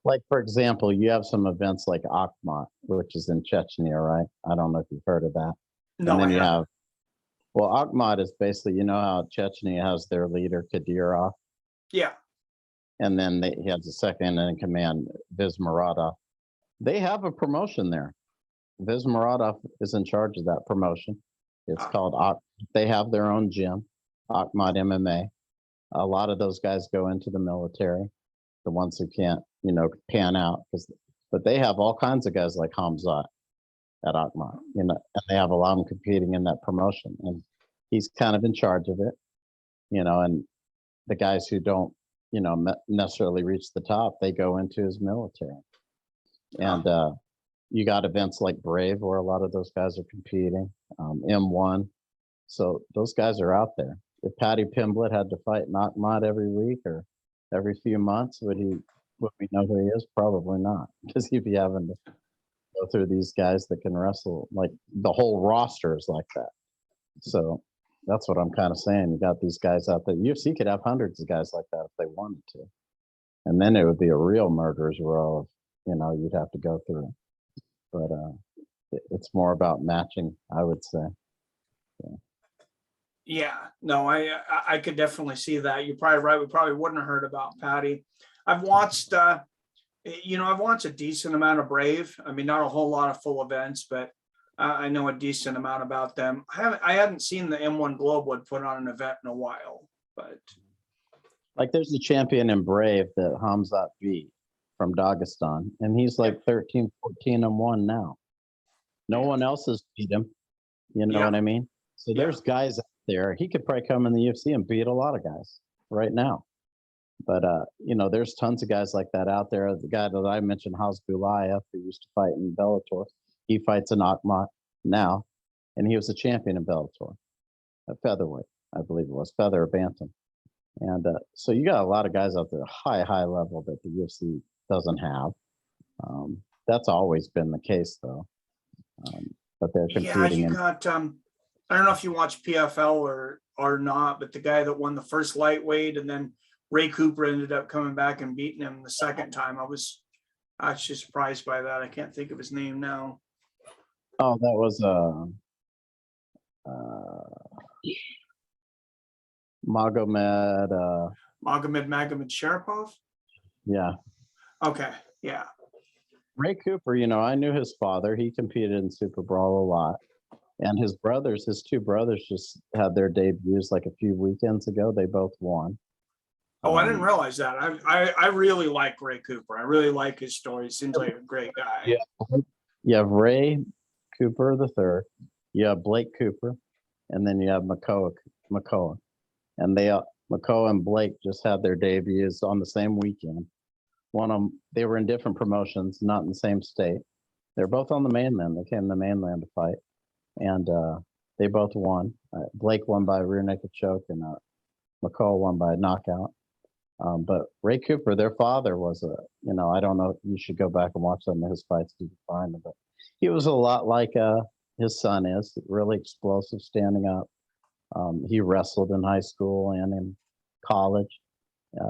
Like, for example, you have some events like Akhmat, which is in Chechnya, right? I don't know if you've heard of that. No, and then you have, well, Akhmat is basically, you know how Chechnya has their leader, Kadyrov? Yeah. And then he has a second in command, Vismuradov. They have a promotion there. Vismuradov is in charge of that promotion. It's called, they have their own gym, Akhmat MMA. A lot of those guys go into the military, the ones who can't, pan out. But they have all kinds of guys like Hamzat at Akhmat, and they have a lot of them competing in that promotion. And he's kind of in charge of it, and the guys who don't, necessarily reach the top, they go into his military. And you got events like Brave where a lot of those guys are competing, M1. So those guys are out there. If Paddy Pimblett had to fight Akhmat every week or every few months, would we know who he is? Probably not, because he'd be having to go through these guys that can wrestle. Like, the whole roster is like that. So that's what I'm kind of saying. You got these guys out there. UFC could have hundreds of guys like that if they wanted to. And then it would be a real murderer's row of, you'd have to go through. But it's more about matching, I would say. Yeah, no, I could definitely see that. You're probably right. We probably wouldn't have heard about Paddy. I've watched, I've watched a decent amount of Brave. I mean, not a whole lot of full events, but I know a decent amount about them. I hadn't seen the M1 Globewood put on an event in a while, but. Like, there's a champion in Brave that Hamzat beat from Dagestan, and he's like 13, 14-1 now. No one else has beat him. You know what I mean? So there's guys out there, he could probably come in the UFC and beat a lot of guys right now. But there's tons of guys like that out there. The guy that I mentioned, House Gulayev, who used to fight in Bellator, he fights in Akhmat now, and he was a champion in Bellator, at featherweight, I believe it was, feather or bantam. And so you got a lot of guys out there, high level that the UFC doesn't have. That's always been the case, though. But they're competing. You got. I don't know if you watch PFL or not, but the guy that won the first lightweight, and then Ray Cooper ended up coming back and beating him the second time. I was actually surprised by that. I can't think of his name now. Oh, that was Magomed Sharapov. Yeah. Okay. Yeah. Ray Cooper, I knew his father. He competed in Super Brawl a lot. And his two brothers just had their debuts like a few weekends ago. They both won. Oh, I didn't realize that. I really like Ray Cooper. I really like his story. Seems like a great guy. Yeah. You have Ray Cooper the third. You have Blake Cooper, and then you have Makoa. And Makoa and Blake just had their debuts on the same weekend. One of them, they were in different promotions, not in the same state. They're both on the mainland. They came to the mainland to fight, and they both won. Blake won by a rear naked choke, and Makoa won by a knockout. But Ray Cooper, their father was I don't know. You should go back and watch some of his fights to find him. But he was a lot like his son is, really explosive, standing up. He wrestled in high school and in college,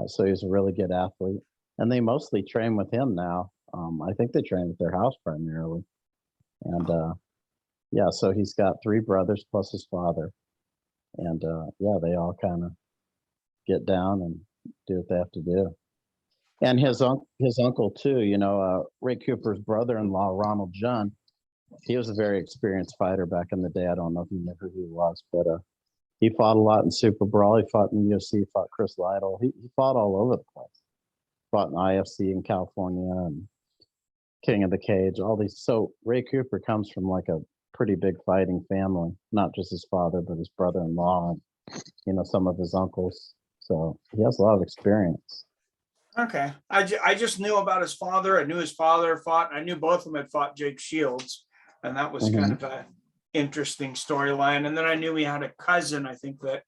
so he's a really good athlete. And they mostly train with him now. I think they train at their house primarily. And so he's got three brothers plus his father. And they all kind of get down and do what they have to do. And his uncle too, Ray Cooper's brother-in-law, Ronald John, he was a very experienced fighter back in the day. I don't know if you know who he was, but he fought a lot in Super Brawl. He fought in the UFC, fought Chris Lytle. He fought all over the place. Fought in IFC in California and King of the Cage, all these. So Ray Cooper comes from like a pretty big fighting family, not just his father, but his brother-in-law and, some of his uncles. So he has a lot of experience. Okay. I just knew about his father. I knew his father fought. I knew both of them had fought Jake Shields. And that was kind of an interesting storyline. And then I knew he had a cousin, I think, that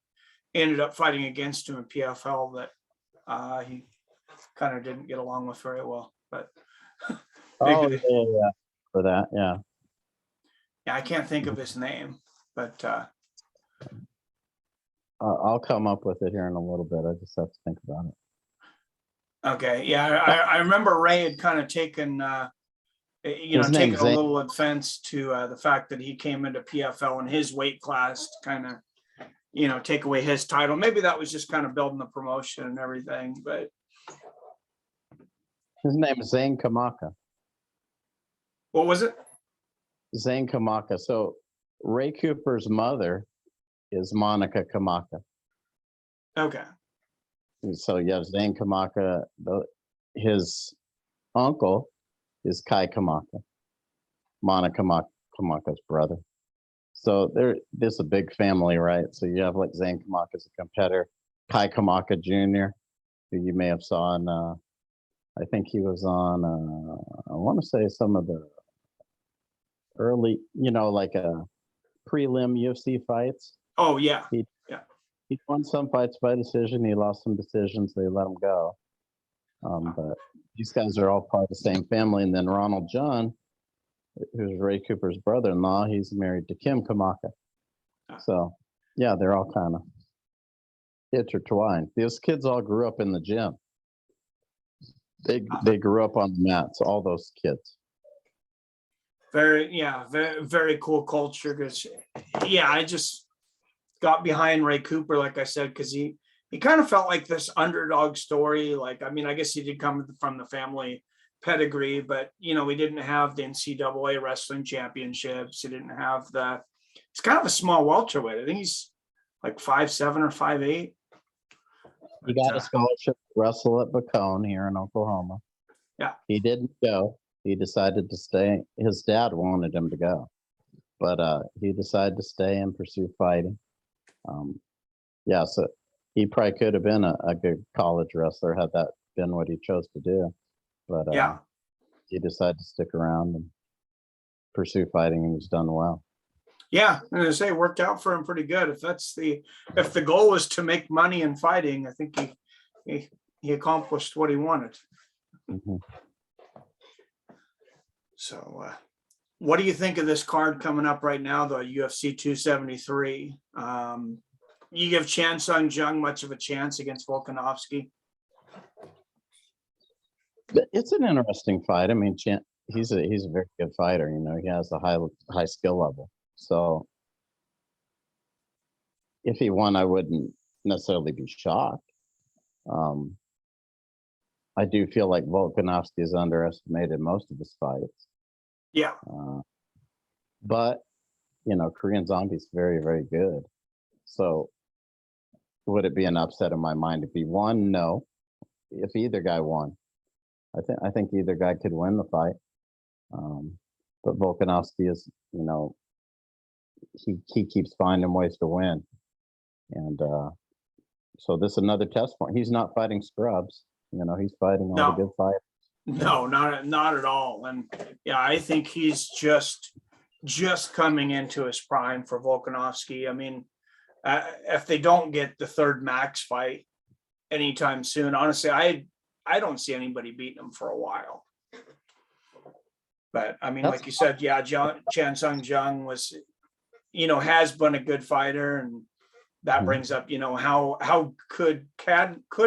ended up fighting against him in PFL that he kind of didn't get along with very well. But for that, yeah. Yeah, I can't think of his name, but I'll come up with it here in a little bit. I just have to think about it. Okay. Yeah, I remember Ray had kind of taken taken a little offense to the fact that he came into PFL in his weight class to kind of, take away his title. Maybe that was just kind of building the promotion and everything, but his name is Zane Kamaka. What was it? Zane Kamaka. So Ray Cooper's mother is Monica Kamaka. Okay. So yeah, Zane Kamaka. His uncle is Kai Kamaka, Monica Kamaka's brother. So this is a big family, right? So you have like Zane Kamaka as a competitor, Kai Kamaka Jr., who you may have saw in, I think he was on, I want to say some of the early, like prelim UFC fights. Oh, yeah. He won some fights by decision. He lost some decisions. They let him go. But these guys are all part of the same family. And then Ronald John, who's Ray Cooper's brother-in-law, he's married to Kim Kamaka. So, yeah, they're all kind of intertwined. Those kids all grew up in the gym. They grew up on the mats, all those kids. Very, very cool culture. Because, I just got behind Ray Cooper, like I said, because he kind of felt like this underdog story. Like, I mean, I guess he did come from the family pedigree, but, we didn't have the NCAA wrestling championships. He didn't have it's kind of a small welterweight. I think he's like 5'7" or 5'8". He got a scholarship to wrestle at Bacone here in Oklahoma. Yeah. He didn't go. He decided to stay. His dad wanted him to go, but he decided to stay and pursue fighting. Yeah, so he probably could have been a good college wrestler had that been what he chose to do. But Yeah. he decided to stick around and pursue fighting, and he's done well. Yeah, and I say it worked out for him pretty good. If the goal was to make money in fighting, I think he accomplished what he wanted. Mhm. So, what do you think of this card coming up right now, though? UFC 273. You give Chan Sung Jung much of a chance against Volkanovski? But it's an interesting fight. I mean, he's a very good fighter. You know, he has a high skill level. So if he won, I wouldn't necessarily be shocked. I do feel like Volkanovski is underestimated most of his fights. Yeah. But you know, Korean Zombie's very, very good. So would it be an upset in my mind if he won? No. If either guy won, I think either guy could win the fight. But Volkanovski is, you know, he keeps finding ways to win, and so this is another test point. He's not fighting scrubs. You know, he's fighting all the good fighters. No, not at all. And yeah, I think he's just coming into his prime for Volkanovski. I mean, if they don't get the third Max fight anytime soon, honestly, I don't see anybody beating him for a while. But I mean, like you said, yeah, Chan Sung Jung was, you know, has been a good fighter, and that brings up, you know, how could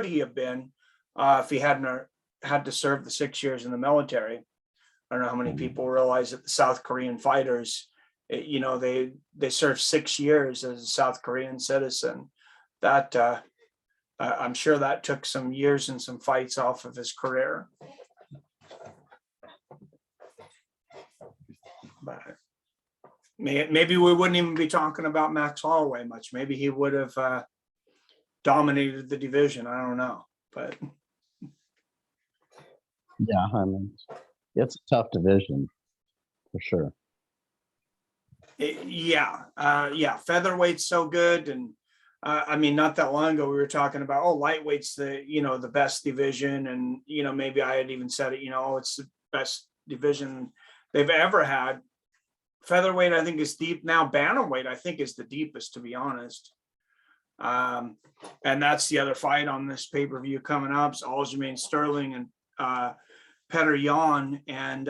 he have been if he hadn't had to serve the 6 years in the military. I don't know how many people realize that the South Korean fighters, you know, they served 6 years as a South Korean citizen. That I'm sure that took some years and some fights off of his career. But maybe we wouldn't even be talking about Max Holloway much. Maybe he would have dominated the division. I don't know, but yeah, I mean, it's a tough division for sure. Yeah, featherweight's so good, and I mean, not that long ago we were talking about, oh, lightweight's the best division, and you know, maybe I had even said it, you know, it's the best division they've ever had. Featherweight, I think, is deep now. Bantamweight, I think, is the deepest, to be honest. And that's the other fight on this pay-per-view coming up. It's Aljamain Sterling and Petr Yan. And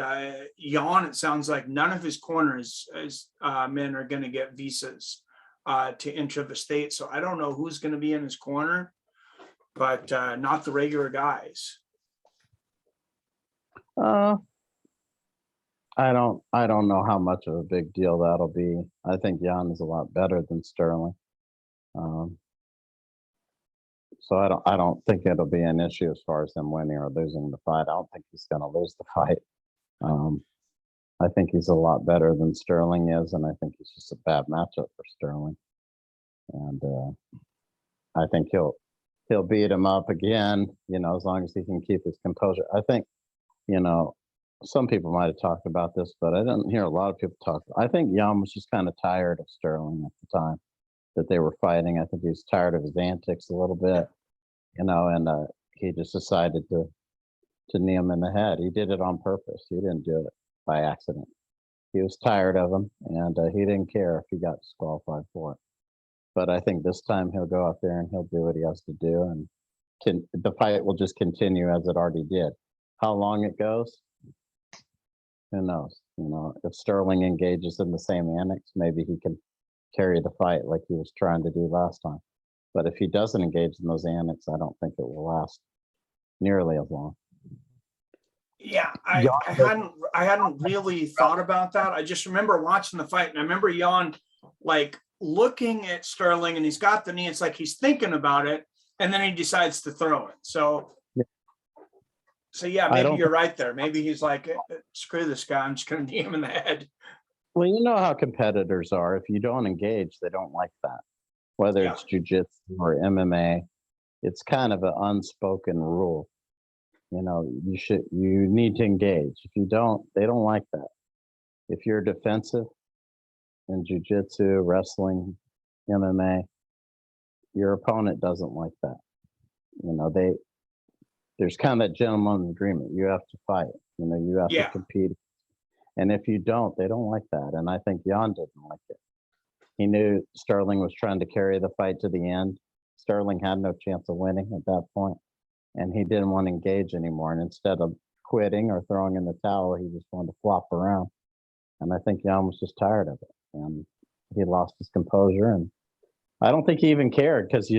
Yan, it sounds like none of his corners men are going to get visas to enter the state. So I don't know who's going to be in his corner, but not the regular guys. I don't know how much of a big deal that'll be. I think Jan is a lot better than Sterling. So I don't think it'll be an issue as far as him winning or losing the fight. I don't think he's going to lose the fight. I think he's a lot better than Sterling is, and I think it's just a bad matchup for Sterling. And I think he'll beat him up again, you know, as long as he can keep his composure. I think, you know, some people might have talked about this, but I didn't hear a lot of people talk. I think Jan was just kind of tired of Sterling at the time that they were fighting. I think he was tired of his antics a little bit, you know, and he just decided to knee him in the head. He did it on purpose. He didn't do it by accident. He was tired of him, and he didn't care if he got disqualified for it. But I think this time he'll go out there and he'll do what he has to do, and the fight will just continue as it already did. How long it goes, who knows? You know, if Sterling engages in the same antics, maybe he can carry the fight like he was trying to do last time. But if he doesn't engage in those antics, I don't think it will last nearly as long. Yeah, I hadn't really thought about that. I just remember watching the fight, and I remember Jan like looking at Sterling, and he's got the knee. It's like he's thinking about it, and then he decides to throw it. So yeah, maybe you're right there. Maybe he's like, screw this guy, I'm just going to knee him in the head. Well, you know how competitors are. If you don't engage, they don't like that. Whether it's jiu-jitsu or MMA, it's kind of an unspoken rule. You know, you need to engage. If you don't, they don't like that. If you're defensive in jiu-jitsu, wrestling, MMA, your opponent doesn't like that. You know, there's kind of that gentleman's agreement. You have to fight. You know, you have Yeah. to compete. And if you don't, they don't like that. And I think Jan didn't like it. He knew Sterling was trying to carry the fight to the end. Sterling had no chance of winning at that point, and he didn't want to engage anymore. And instead of quitting or throwing in the towel, he just wanted to flop around. And I think Jan was just tired of it, and he lost his composure. And I don't think he even cared, because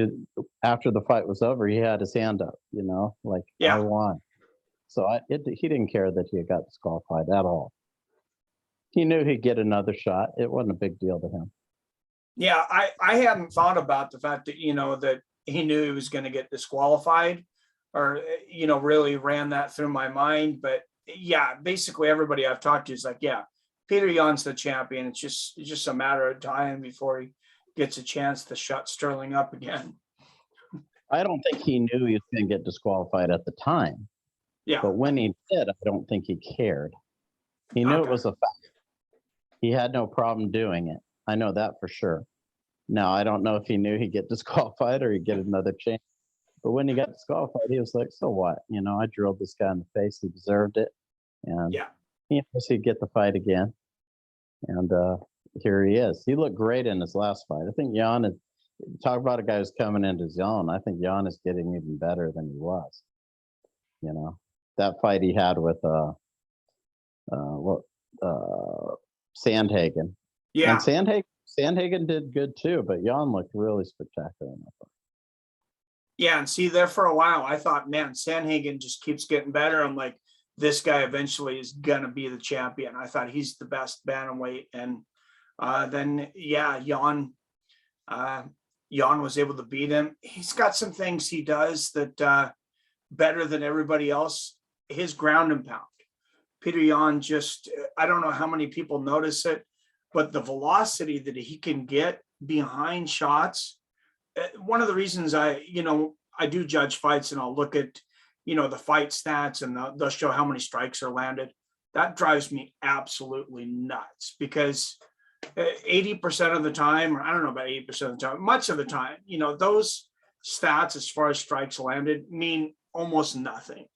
after the fight was over, he had his hand up, you know, like, Yeah. I won. So he didn't care that he got disqualified at all. He knew he'd get another shot. It wasn't a big deal to him. Yeah, I hadn't thought about the fact that, you know, that he knew he was going to get disqualified, or, you know, really ran that through my mind. But yeah, basically everybody I've talked to is like, yeah, Peter Yan's the champion. It's just a matter of time before he gets a chance to shut Sterling up again. I don't think he knew he was going to get disqualified at the time. Yeah. But when he did, I don't think he cared. He knew it was a fact. He had no problem doing it. I know that for sure. Now, I don't know if he knew he'd get disqualified or he'd get another chance. But when he got disqualified, he was like, so what? You know, I drilled this guy in the face. He deserved it. And Yeah. he knows he'd get the fight again. And here he is. He looked great in his last fight. I think Jan is, talk about a guy who's coming into his own. I think Jan is getting even better than he was. You know, that fight he had with Sandhagen. Yeah. And Sandhagen did good too, but Jan looked really spectacular in that fight. Yeah, and see, there for a while, I thought, man, Sandhagen just keeps getting better. I'm like, this guy eventually is gonna be the champion. I thought he's the best bantamweight, and then yeah, Jan was able to beat him. He's got some things he does that better than everybody else. His ground and pound. Peter Yan just, I don't know how many people notice it, but the velocity that he can get behind shots. One of the reasons I do judge fights, and I'll look at, you know, the fight stats, and they'll show how many strikes are landed. That drives me absolutely nuts, because 80% of the time, or I don't know about 80% of the time, much of the time, you know, those stats as far as strikes landed mean almost nothing.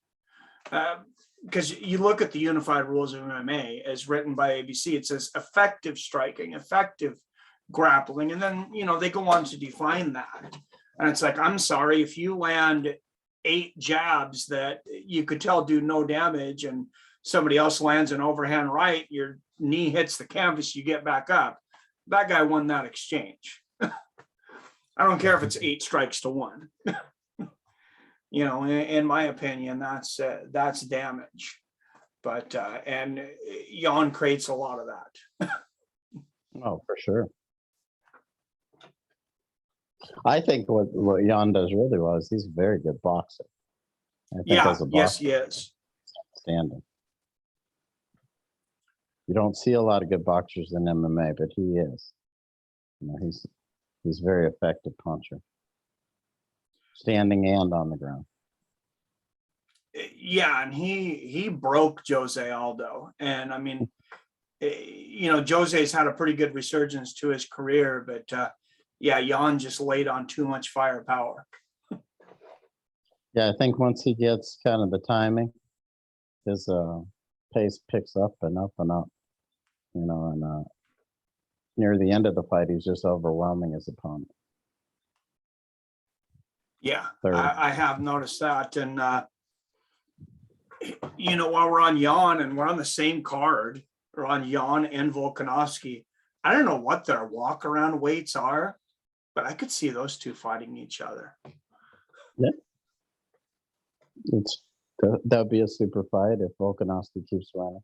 Because you look at the unified rules of MMA as written by ABC, it says effective striking, effective grappling, and then, you know, they go on to define that. And it's like, I'm sorry, if you land 8 jabs that you could tell do no damage, and somebody else lands an overhand right, your knee hits the canvas, you get back up, that guy won that exchange. I don't care if it's 8 strikes to 1. You know, in my opinion, that's damage. But and Jan creates a lot of that. Oh, for sure. I think what Jan does really well is he's a very good boxer. I think as a boxer, yes, he is. Standing. You don't see a lot of good boxers in MMA, but he is. You know, he's a very effective puncher, standing and on the ground. Yeah, and he broke Jose Aldo, and I mean, you know, Jose's had a pretty good resurgence to his career, but yeah, Jan just laid on too much firepower. Yeah, I think once he gets kind of the timing, his pace picks up and up and up. You know, and near the end of the fight, he's just overwhelming his opponent. Yeah, I have noticed that, and you know, while we're on Jan and we're on the same card, we're on Jan and Volkanovski. I don't know what their walk around weights are, but I could see those two fighting each other. Yeah, that'd be a super fight if Volkanovski keeps running.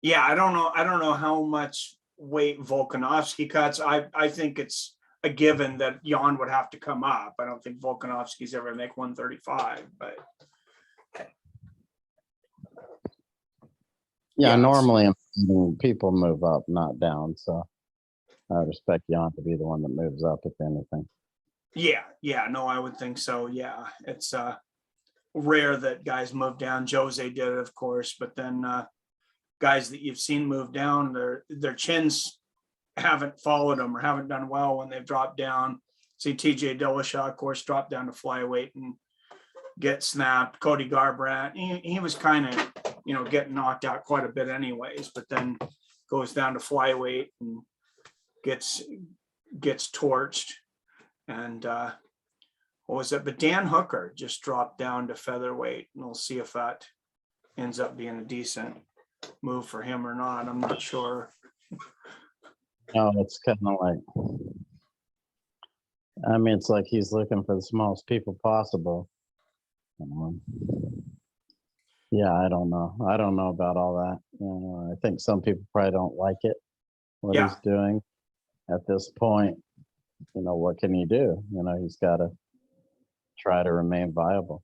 Yeah, I don't know how much weight Volkanovski cuts. I think it's a given that Jan would have to come up. I don't think Volkanovski's ever make 135, but yeah, normally people move up, not down. So I would expect Jan to be the one that moves up, if anything. Yeah, no, I would think so. Yeah, it's rare that guys move down. Jose did it, of course, but then guys that you've seen move down, their chins haven't followed them or haven't done well when they've dropped down. See TJ Dillashaw, of course, dropped down to flyweight and get snapped. Cody Garbrandt, he was kind of, getting knocked out quite a bit anyways, but then goes down to flyweight and gets torched. And what was it? But Dan Hooker just dropped down to featherweight, and we'll see if that ends up being a decent move for him or not. I'm not sure. No, it's kind of like, it's like he's looking for the smallest people possible. Yeah, I don't know. I don't know about all that. I think some people probably don't like it, what he's doing at this point. What can he do? He's got to try to remain viable.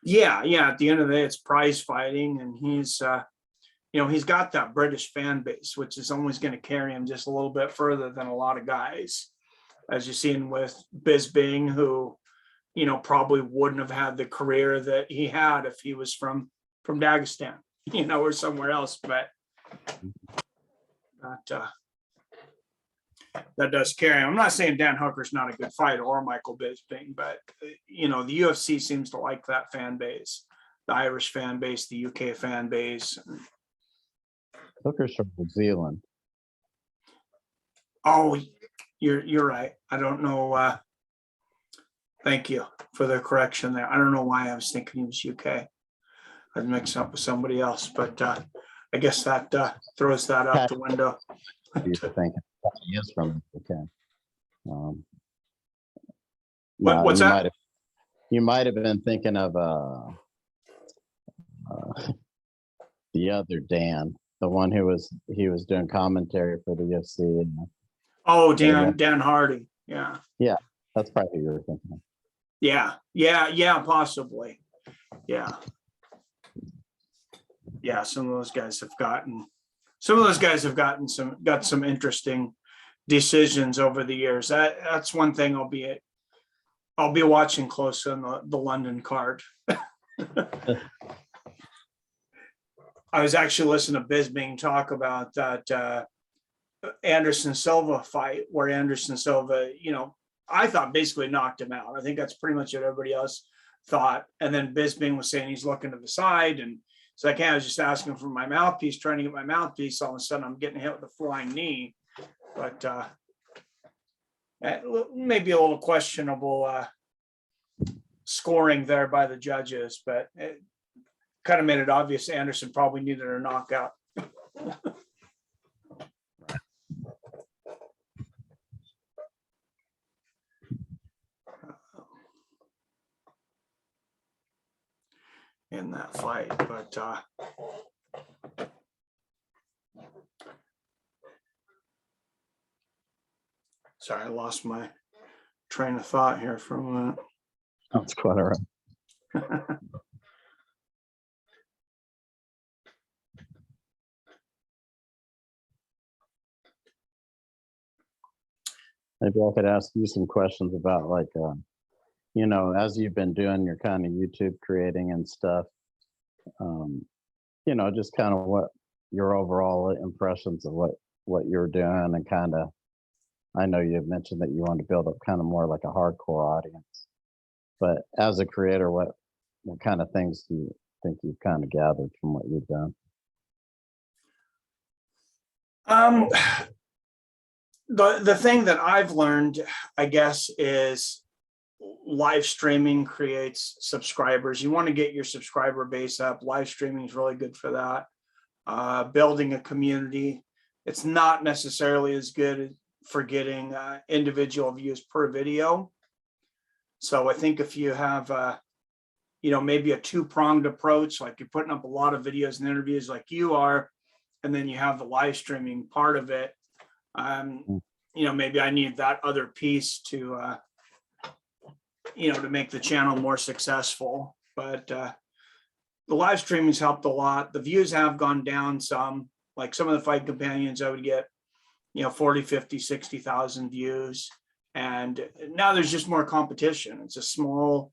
Yeah. At the end of the day, it's prize fighting, and he's got that British fan base, which is always going to carry him just a little bit further than a lot of guys, as you've seen with Bisping, who, probably wouldn't have had the career that he had if he was from Dagestan, or somewhere else. But that does carry him. I'm not saying Dan Hooker's not a good fighter or Michael Bisping, but the UFC seems to like that fan base, the Irish fan base, the UK fan base. Hooker's from New Zealand. Oh, you're right. I don't know. Thank you for the correction there. I don't know why I was thinking he was UK. I'd mix up with somebody else, but I guess that throws that out the window. You think he is from UK? What's that? You might have been thinking of the other Dan, the one who was doing commentary for the UFC. Oh, Dan Hardy. Yeah. Yeah, that's probably who you were thinking of. Yeah, possibly. Yeah. Some of those guys have gotten some interesting decisions over the years. That's one thing I'll be watching close on the London card. I was actually listening to Bisping talk about that Anderson Silva fight, where Anderson Silva, I thought basically knocked him out. I think that's pretty much what everybody else thought. And then Bisping was saying he's looking to the side, and it's like, hey, I was just asking for my mouthpiece, trying to get my mouthpiece. All of a sudden, I'm getting hit with a flying knee. But maybe a little questionable scoring there by the judges, but it kind of made it obvious Anderson probably needed a knockout. In that fight, but sorry, I lost my train of thought here for a minute. That's quite all right. Maybe I could ask you some questions about, like, as you've been doing your kind of YouTube creating and stuff, just kind of what your overall impressions of what you're doing, and kind of, I know you've mentioned that you want to build up kind of more like a hardcore audience, but as a creator, what kind of things do you think you've kind of gathered from what you've done? The thing that I've learned, I guess, is live streaming creates subscribers. You want to get your subscriber base up. Live streaming is really good for that. Building a community. It's not necessarily as good for getting individual views per video. So I think if you have, maybe a two-pronged approach, like you're putting up a lot of videos and interviews like you are, and then you have the live streaming part of it. Maybe I need that other piece to make the channel more successful. But the live streaming's helped a lot. The views have gone down some. Like some of the fight companions, I would get, 40, 50, 60,000 views. And now there's just more competition. It's a small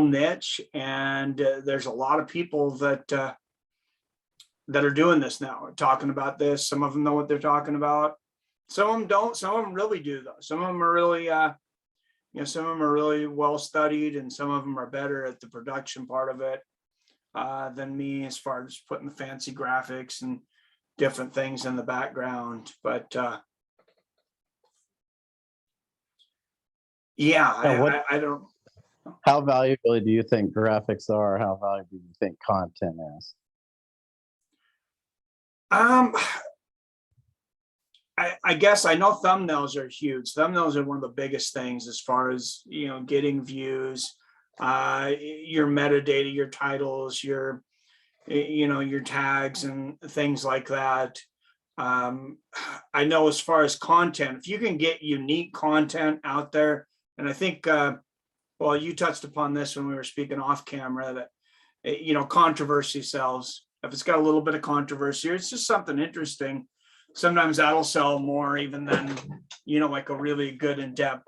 niche. And there's a lot of people that that are doing this now are talking about this. Some of them know what they're talking about. Some of them don't. Some of them really do, though. Some of them are really, some of them are really well studied, and some of them are better at the production part of it than me, as far as putting the fancy graphics and different things in the background. But I don't. How valuable do you think graphics are? How valuable do you think content is? I guess I know thumbnails are huge. Thumbnails are one of the biggest things as far as, getting views, your metadata, your titles, your tags and things like that. I know as far as content, if you can get unique content out there, and I think, well, you touched upon this when we were speaking off camera, that, controversy sells. If it's got a little bit of controversy, or it's just something interesting, sometimes that'll sell more even than, like a really good in-depth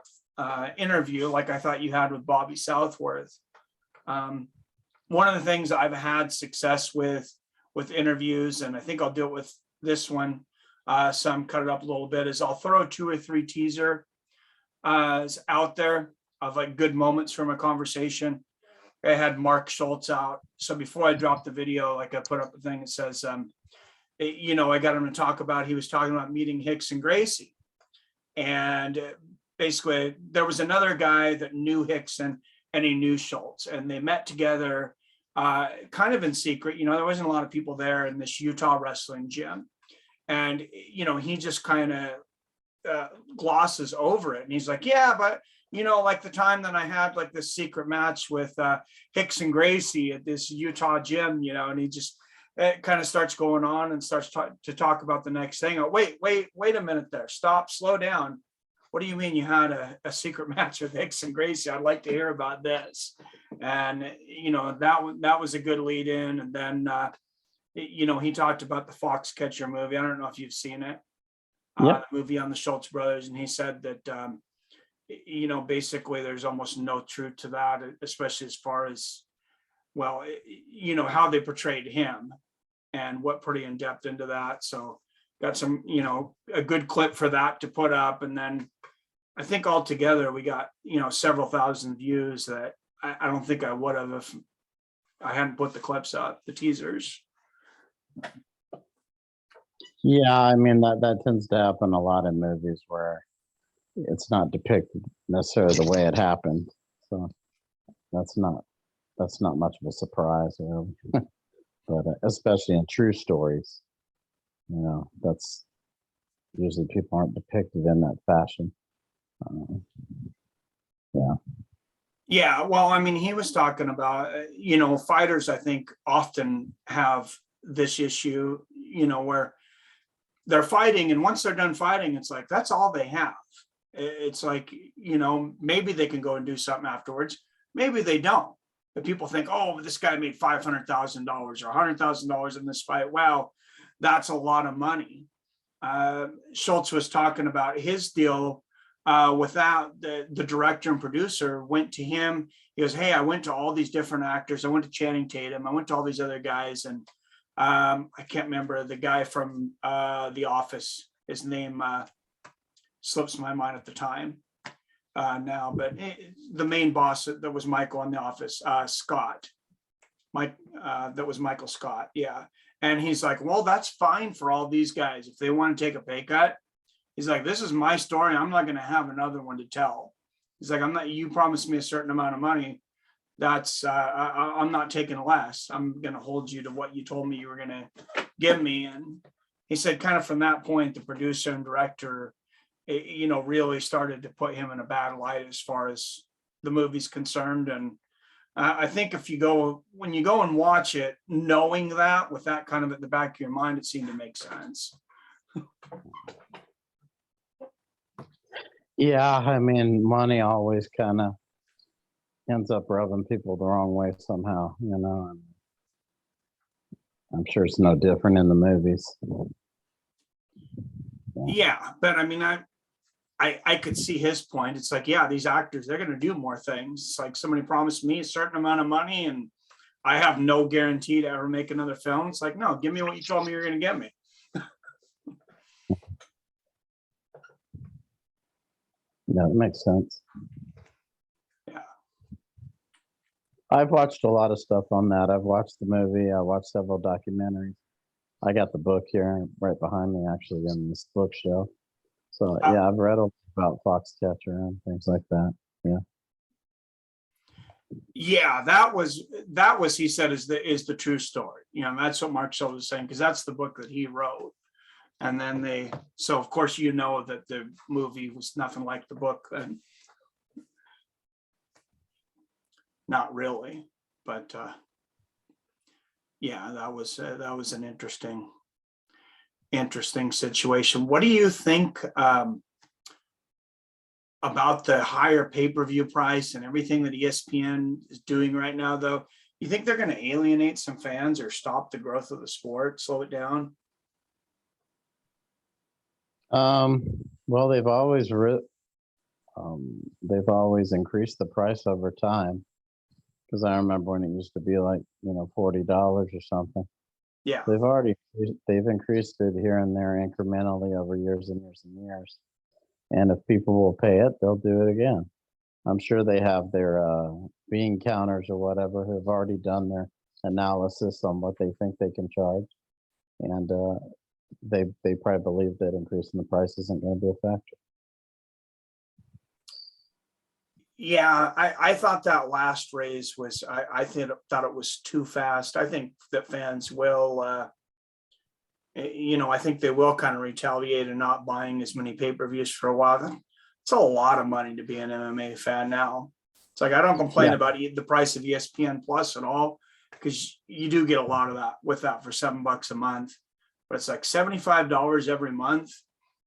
interview, like I thought you had with Bobby Southworth. One of the things I've had success with interviews, and I think I'll do it with this one, some cut it up a little bit, is I'll throw 2 or 3 teaser out there of like good moments from a conversation. I had Mark Schultz out. So before I dropped the video, like I put up a thing that says, I got him to talk about, he was talking about meeting Hicks and Gracie. And basically there was another guy that knew Hickson and he knew Schultz, and they met together kind of in secret. There wasn't a lot of people there in this Utah wrestling gym. And, he just kind of glosses over it. And he's like, yeah, but like the time that I had like this secret match with Hicks and Gracie at this Utah gym, and he just, it kind of starts going on and starts to talk about the next thing. Oh, wait a minute there. Stop, slow down. What do you mean you had a secret match with Hicks and Gracie? I'd like to hear about this. And, that was a good lead in. And then, he talked about the Foxcatcher movie. I don't know if you've seen it, the movie on the Schultz brothers. And he said that, basically there's almost no truth to that, especially as far as, well, how they portrayed him and what pretty in depth into that. So got some, a good clip for that to put up. And then I think altogether we got, several thousand views that I don't think I would have if I hadn't put the clips up, the teasers. Yeah, I mean, that tends to happen a lot in movies where it's not depicted necessarily the way it happened. So that's not much of a surprise, really. But especially in true stories, that's usually people aren't depicted in that fashion. Yeah, well, I mean, he was talking about, fighters, I think, often have this issue, where they're fighting, and once they're done fighting, it's like that's all they have. It's like, maybe they can go and do something afterwards, maybe they don't. But people think, oh, this guy made $500,000 or $100,000 in this fight. Wow, that's a lot of money. Schultz was talking about his deal with that. The director and producer went to him. He goes, hey, I went to all these different actors. I went to Channing Tatum. I went to all these other guys. And I can't remember the guy from The Office. His name slips my mind at the time. Now, but the main boss that was Michael in The Office, Scott, that was Michael Scott. Yeah. And he's like, well, that's fine for all these guys. If they want to take a pay cut, he's like, this is my story. I'm not going to have another one to tell. He's like, you promised me a certain amount of money. That's, I'm not taking less. I'm going to hold you to what you told me you were going to give me. And he said, kind of from that point, the producer and director, really started to put him in a bad light as far as the movie's concerned. And I think when you go and watch it, knowing that with that kind of at the back of your mind, it seemed to make sense. Yeah, I mean, money always kind of ends up rubbing people the wrong way somehow, and I'm sure it's no different in the movies. Yeah, but I mean, I could see his point. It's like, yeah, these actors, they're going to do more things. It's like somebody promised me a certain amount of money and I have no guarantee to ever make another film. It's like, no, give me what you told me you're going to get me. Yeah, that makes sense. Yeah. I've watched a lot of stuff on that. I've watched the movie. I watched several documentaries. I got the book here right behind me, actually, in this bookshelf. So yeah, I've read about Foxcatcher and things like that. Yeah. Yeah, that was he said is the true story. You know, that's what Mark Schultz was saying, because that's the book that he wrote. And then so of course you know that the movie was nothing like the book, and not really, but yeah, that was an interesting situation. What do you think about the higher pay-per-view price and everything that ESPN is doing right now, though? You think they're going to alienate some fans or stop the growth of the sport, slow it down? Well, they've always increased the price over time. Because I remember when it used to be like, $40 or something. Yeah. They've increased it here and there incrementally over years and years and years. And if people will pay it, they'll do it again. I'm sure they have their bean counters or whatever who have already done their analysis on what they think they can charge. And they probably believe that increasing the price isn't going to be a factor. Yeah, I thought that last raise was, I thought it was too fast. I think that fans will, I think they will kind of retaliate and not buying as many pay-per-views for a while. It's a lot of money to be an MMA fan now. It's like, I don't complain about the price of ESPN Plus at all, because you do get a lot of that with that for $7 a month. But it's like $75 every month.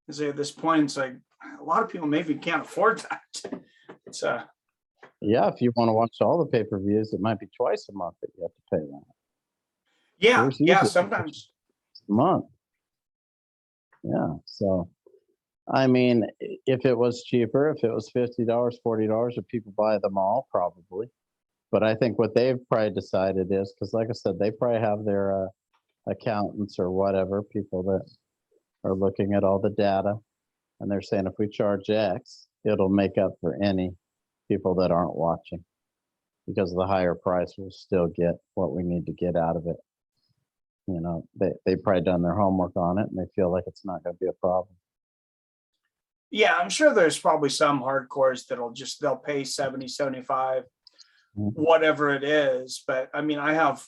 At this point, it's like a lot of people maybe can't afford that. It's yeah, if you want to watch all the pay-per-views, it might be twice a month that you have to pay that. Yeah, sometimes a month. Yeah, so I mean, if it was cheaper, if it was $50, $40, would people buy them all? Probably. But I think what they've probably decided is, because like I said, they probably have their accountants or whatever, people that are looking at all the data, and they're saying if we charge X, it'll make up for any people that aren't watching, because the higher price will still get what we need to get out of it. They've probably done their homework on it, and they feel like it's not going to be a problem. Yeah, I'm sure there's probably some hardcores they'll pay 70, 75, whatever it is. But I mean, I have,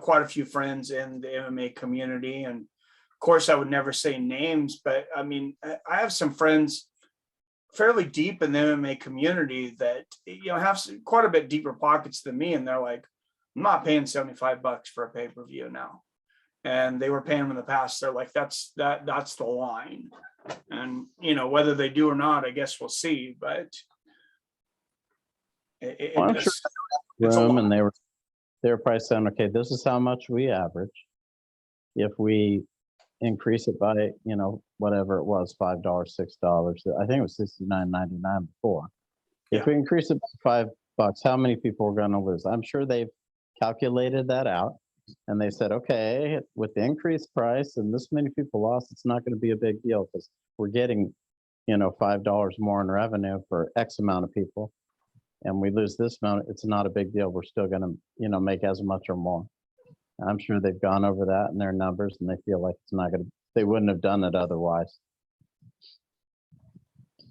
quite a few friends in the MMA community, and of course I would never say names, but I mean, I have some friends fairly deep in the MMA community that, have quite a bit deeper pockets than me. And they're like, I'm not paying $75 for a pay-per-view now. And they were paying them in the past. They're like, that's the line. And, whether they do or not, I guess we'll see. But I'm sure room, and they were probably saying, okay, this is how much we average. If we increase it by, whatever it was, $5, $6, I think it was $69.99 before. If we increase it by $5, how many people are going to lose? I'm sure they've calculated that out. And they said, okay, with the increased price and this many people lost, it's not going to be a big deal, because we're getting, $5 more in revenue for X amount of people, and we lose this amount. It's not a big deal. We're still going to, make as much or more. I'm sure they've gone over that in their numbers, and they feel like it's not going to, they wouldn't have done it otherwise.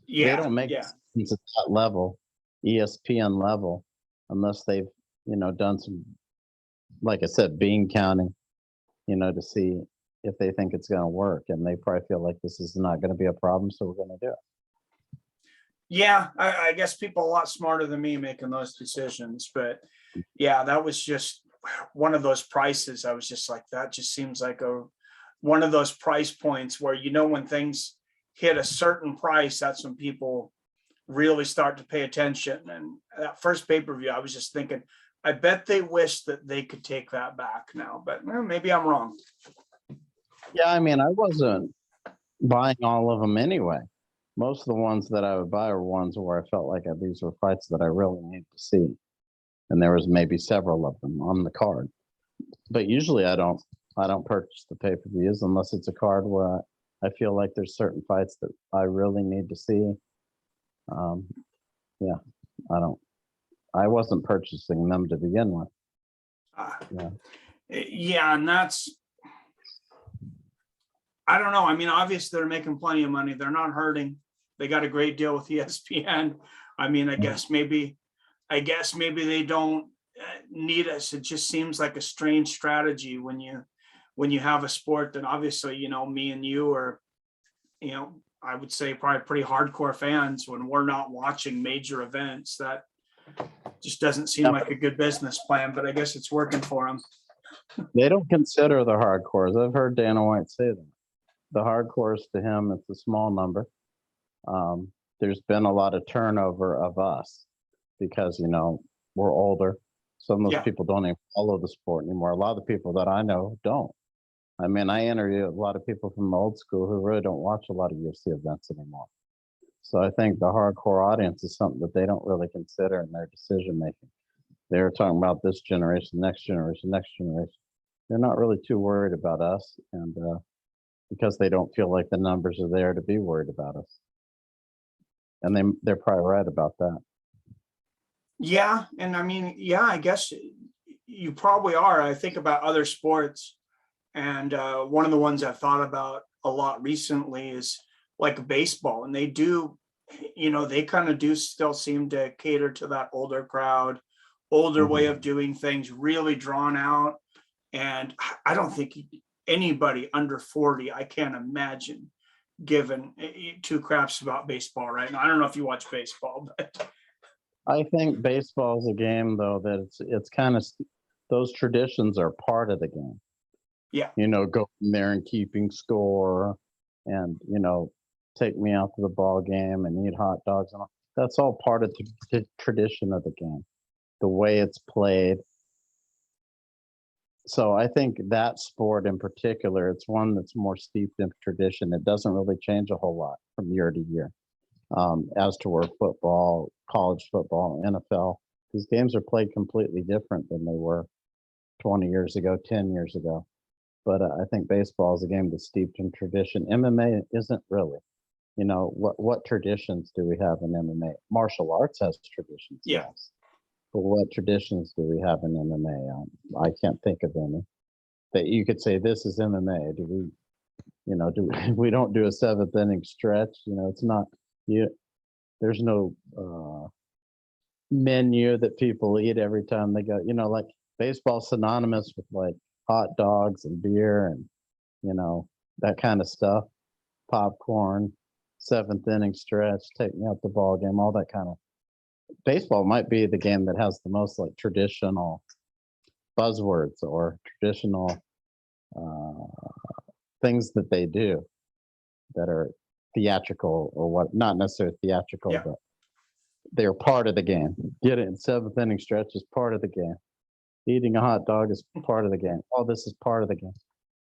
Yeah, they don't make sense at that level, ESPN level, unless they've, done some, like I said, bean counting, to see if they think it's going to work. And they probably feel like this is not going to be a problem, so we're going to do it. Yeah, I guess people a lot smarter than me making those decisions. But yeah, that was just one of those prices. I was just like, that just seems like one of those price points where, when things hit a certain price, that's when people really start to pay attention. And that first pay-per-view, I was just thinking, I bet they wish that they could take that back now, but maybe I'm wrong. Yeah, I mean, I wasn't buying all of them anyway. Most of the ones that I would buy were ones where I felt like these were fights that I really need to see. and there was maybe several of them on the card. But usually I don't purchase the pay-per-views unless it's a card where I feel like there's certain fights that I really need to see. Yeah, I wasn't purchasing them to begin with. Yeah. Yeah, and I don't know. I mean, obviously they're making plenty of money. They're not hurting. They got a great deal with ESPN. I mean, I guess maybe they don't need us. It just seems like a strange strategy when you have a sport that obviously, you know, me and you are, you know, I would say probably pretty hardcore fans. When we're not watching major events, that just doesn't seem like a good business plan, but I guess it's working for them. They don't consider the hardcores. I've heard Dana White say that. The hardcores to him, it's a small number. There's been a lot of turnover of us because, you know, we're older. Some of those people don't even follow the sport anymore. A lot of the people that I know don't. I mean, I interview a lot of people from the old school who really don't watch a lot of UFC events anymore. So I think the hardcore audience is something that they don't really consider in their decision making. They're talking about this generation, next generation, next generation. They're not really too worried about us, and because they don't feel like the numbers are there to be worried about us. And they're probably right about that. Yeah, and I mean, yeah, I guess you probably are. I think about other sports, and one of the ones I've thought about a lot recently is like baseball, and they do, you know, they kind of do still seem to cater to that older crowd, older way of doing things, really drawn out. And I don't think anybody under 40, I can't imagine giving two craps about baseball right now. I don't know if you watch baseball, but I think baseball is a game, though, that it's kind of, those traditions are part of the game. yeah, You know, going there and keeping score, and, you know, take me out to the ball game and eat hot dogs and all. That's all part of the tradition of the game, the way it's played. So I think that sport in particular, it's one that's more steeped in tradition. It doesn't really change a whole lot from year to year. As to where football, college football, NFL, these games are played completely different than they were 20 years ago, 10 years ago. But I think baseball is a game that's steeped in tradition. MMA isn't really. You know, what traditions do we have in MMA? Martial arts has traditions, yeah. yes. But what traditions do we have in MMA? I can't think of any that you could say this is MMA. Do we, you know, we don't do a seventh inning stretch? You know, it's not you. There's no menu that people eat every time they go. You know, like baseball synonymous with like hot dogs and beer and, you know, that kind of stuff. Popcorn, seventh inning stretch, take me out the ball game, all that kind of. Baseball might be the game that has the most like traditional buzzwords or traditional things that they do that are theatrical or what, not necessarily theatrical, but they're part of the game. Get it in seventh inning stretch is part of the game. Eating a hot dog is part of the game. All this is part of the game.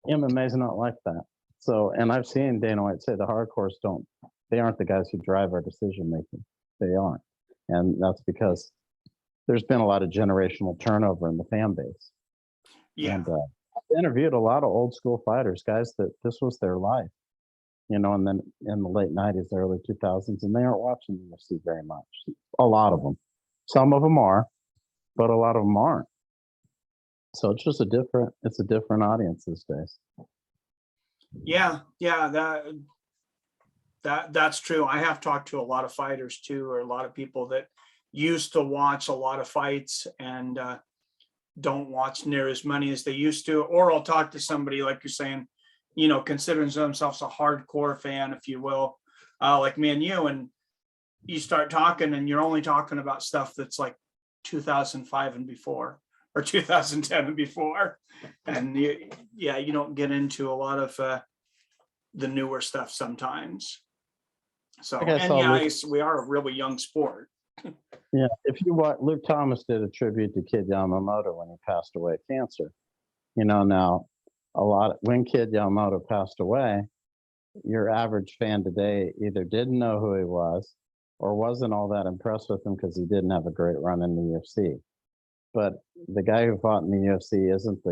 MMA is not like that. So, and I've seen Dana White say the hardcores they aren't the guys who drive our decision making. They aren't. And that's because there's been a lot of generational turnover in the fan base. Yeah. And I've interviewed a lot of old school fighters, guys that this was their life, you know, and then in the late 90s, early 2000s, and they aren't watching the UFC very much. A lot of them. Some of them are, but a lot of them aren't. So it's just it's a different audience these days. Yeah, that's true. I have talked to a lot of fighters too, or a lot of people that used to watch a lot of fights and don't watch near as many as they used to. Or I'll talk to somebody like you're saying, you know, considering themselves a hardcore fan, if you will, like me and you, and you start talking and you're only talking about stuff that's like 2005 and before, or 2010 and before, and you don't get into a lot of the newer stuff sometimes. So, and yeah, we are a really young sport. Yeah, if you watch, Luke Thomas did a tribute to Kid Yamamoto when he passed away of cancer. You know, now when Kid Yamamoto passed away, your average fan today either didn't know who he was or wasn't all that impressed with him because he didn't have a great run in the UFC. but the guy who fought in the UFC isn't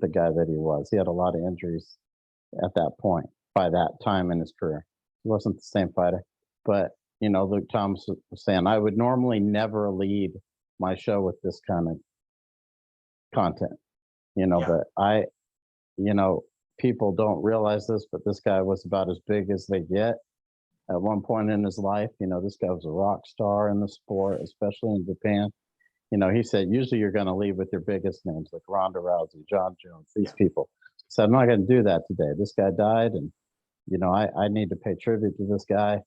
the guy that he was. He had a lot of injuries at that point, by that time in his career. He wasn't the same fighter. But, Luke Thomas was saying, I would normally never lead my show with this kind of content, Yeah. but people don't realize this, but this guy was about as big as they get at one point in his life. This guy was a rock star in the sport, especially in Japan. He said, usually you're going to lead with your biggest names like Ronda Rousey, John Jones, these people. So I'm not going to do that today. This guy died, and, I need to pay tribute to this guy.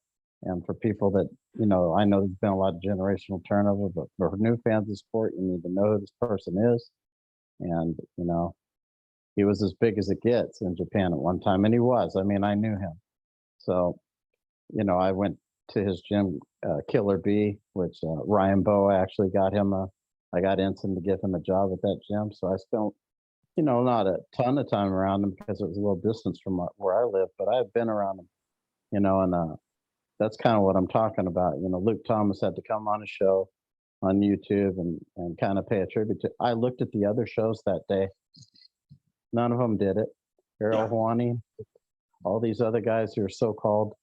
And for people that, I know there's been a lot of generational turnover, but for new fans of sport, you need to know who this person is. And, he was as big as it gets in Japan at one time. And he was. I mean, I knew him. So, I went to his gym, Killer B, which Ryan Boa actually got him I got Ensign to give him a job at that gym. So I spent, not a ton of time around him because it was a little distance from where I live, but I've been around him, and that's kind of what I'm talking about. Luke Thomas had to come on a show on YouTube and kind of pay a tribute to. I looked at the other shows that day. None of them did it. Errol Hwani, all these other guys who are so-called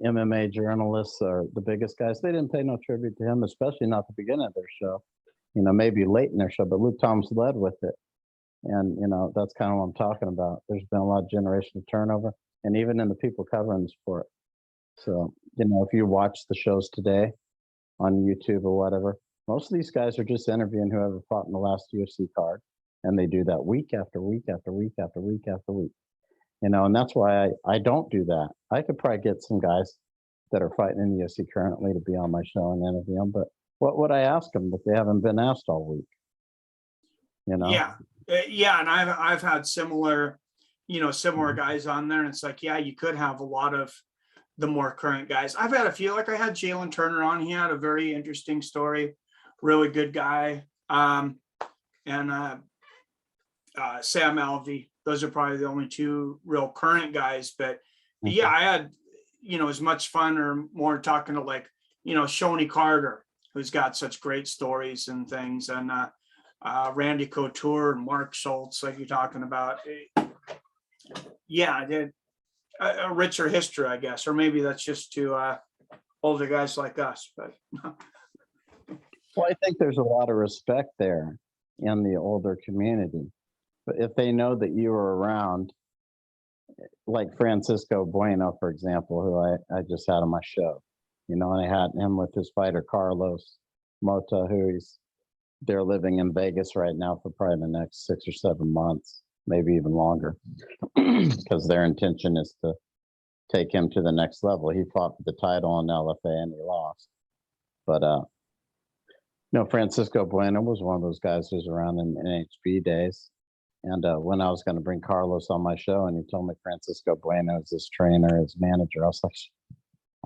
MMA journalists are the biggest guys. They didn't pay no tribute to him, especially not the beginning of their show. Maybe late in their show, but Luke Thomas led with it. And, that's kind of what I'm talking about. There's been a lot of generational turnover, and even in the people covering the sport. So, if you watch the shows today on YouTube or whatever, most of these guys are just interviewing whoever fought in the last UFC card. And they do that week after week after week after week after week. And that's why I don't do that. I could probably get some guys that are fighting in the UFC currently to be on my show and interview them, but what would I ask them if they haven't been asked all week? Yeah. And I've had similar guys on there, and it's like, you could have a lot of the more current guys. I've had a few, like I had Jalen Turner on. He had a very interesting story, really good guy. And Sam Alvey. Those are probably the only two real current guys. But I had, as much fun or more talking to like, Shoney Carter, who's got such great stories and things, and Randy Couture and Mark Schultz, like you're talking about. I did a richer history, I guess, or maybe that's just to older guys like us. But well, I think there's a lot of respect there in the older community. But if they know that you were around, like Francisco Bueno, for example, who I just had on my show, and I had him with his fighter Carlos Mota, they're living in Vegas right now for probably the next 6 or 7 months, maybe even longer, because their intention is to take him to the next level. He fought for the title on LFA and he lost. But Francisco Bueno was one of those guys who was around in NHB days. And when I was going to bring Carlos on my show, and he told me Francisco Bueno is his trainer, his manager, I was like,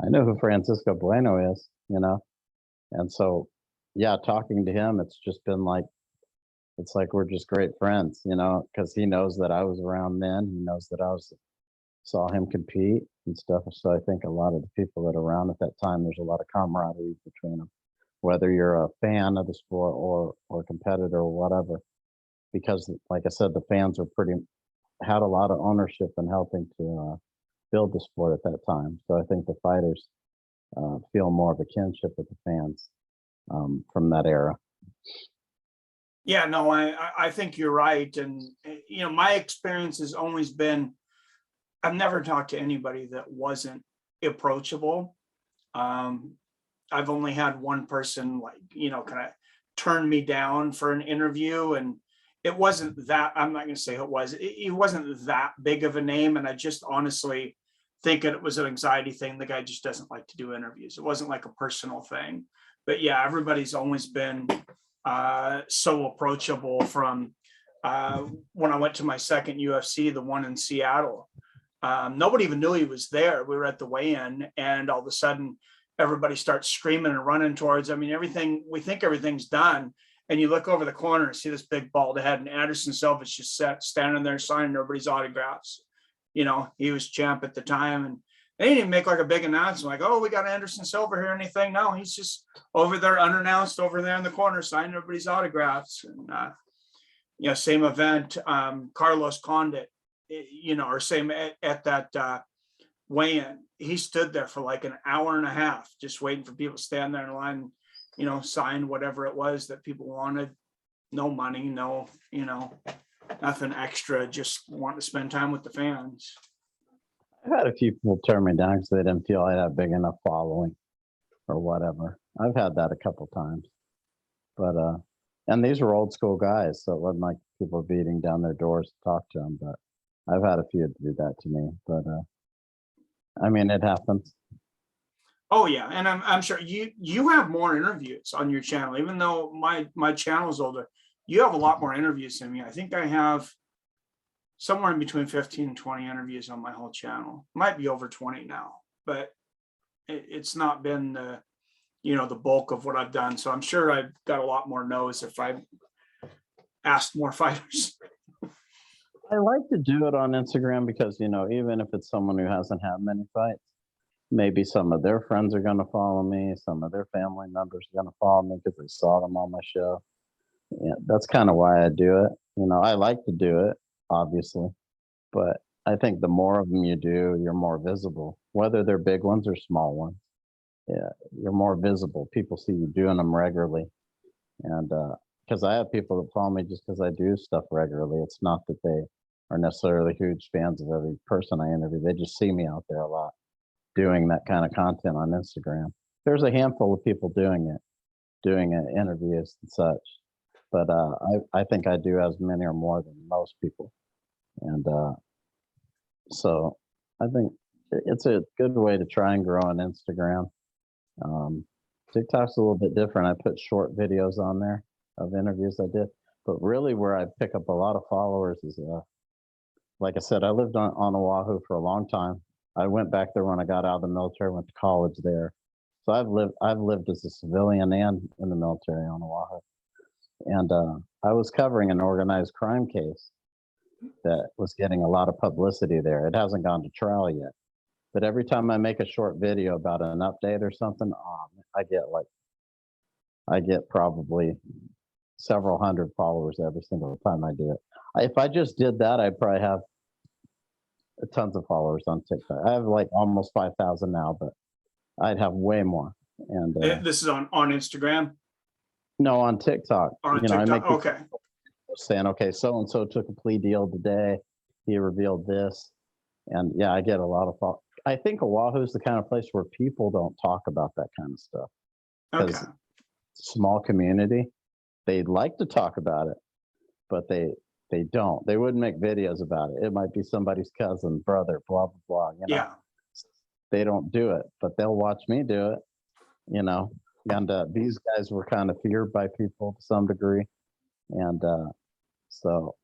I know who Francisco Bueno is, And so, talking to him, it's just been like, it's like we're just great friends, because he knows that I was around then. He knows that saw him compete and stuff. So I think a lot of the people that are around at that time, there's a lot of camaraderie between them, whether you're a fan of the sport or competitor or whatever. Because, like I said, the fans had a lot of ownership in helping to build the sport at that time. So I think the fighters feel more of a kinship with the fans from that era. Yeah, no, I think you're right. And, my experience has always been, I've never talked to anybody that wasn't approachable. I've only had one person kind of turn me down for an interview, and it wasn't that, I'm not going to say it was, it wasn't that big of a name. And I just honestly think it was an anxiety thing. The guy just doesn't like to do interviews. It wasn't like a personal thing, but everybody's always been so approachable from when I went to my second UFC, the one in Seattle. Nobody even knew he was there. We were at the weigh-in, and all of a sudden everybody starts screaming and running towards, we think everything's done. And you look over the corner and see this big bald head, and Anderson Silva's just standing there signing everybody's autographs. He was champ at the time. They didn't even make like a big announcement, like, oh, we got Anderson Silva here, anything. No, he's just over there unannounced over there in the corner, signing everybody's autographs. And same event, Carlos Condit, or same at that weigh-in. He stood there for like an hour and a half, just waiting for people to stand there in line, sign whatever it was that people wanted. No money, no, nothing extra, just wanting to spend time with the fans. I've had a few people turn me down because they didn't feel I had a big enough following or whatever. I've had that a couple times, but and these were old school guys, so it wasn't like people were beating down their doors to talk to them. But I've had a few do that to me. But I mean, it happens. Oh yeah, and I'm sure you have more interviews on your channel, even though my channel is older. You have a lot more interviews than me. I think I have somewhere in between 15 and 20 interviews on my whole channel. Might be over 20 now, but it's not been the bulk of what I've done. So I'm sure I've got a lot more no's if I asked more fighters. I like to do it on Instagram because, even if it's someone who hasn't had many fights, maybe some of their friends are going to follow me. Some of their family members are going to follow me because they saw them on my show. Yeah, that's kind of why I do it. I like to do it, obviously, but I think the more of them you do, you're more visible, whether they're big ones or small ones. Yeah, you're more visible. People see you doing them regularly. And because I have people that follow me just because I do stuff regularly. It's not that they are necessarily huge fans of every person I interview. They just see me out there a lot doing that kind of content on Instagram. There's a handful of people doing interviews and such. But I think I do as many or more than most people. And so I think it's a good way to try and grow on Instagram. TikTok's a little bit different. I put short videos on there of interviews I did. But really where I pick up a lot of followers is, like I said, I lived on Oahu for a long time. I went back there when I got out of the military, went to college there. So I've lived as a civilian and in the military on Oahu. And I was covering an organized crime case that was getting a lot of publicity there. It hasn't gone to trial yet. But every time I make a short video about an update or something, I get probably several hundred followers every single time I do it. If I just did that, I'd probably have tons of followers on TikTok. I have like almost 5,000 now, but I'd have way more. And this is on Instagram? No, on TikTok. On TikTok, I make okay. saying, okay, so-and-so took a plea deal today. He revealed this. And yeah, I get a lot of I think Oahu is the kind of place where people don't talk about that kind of stuff. Okay. Small community, they'd like to talk about it, but they don't. They wouldn't make videos about it. It might be somebody's cousin, brother, blah, blah, blah. Yeah. They don't do it, but they'll watch me do it, And these guys were kind of feared by people to some degree. And so,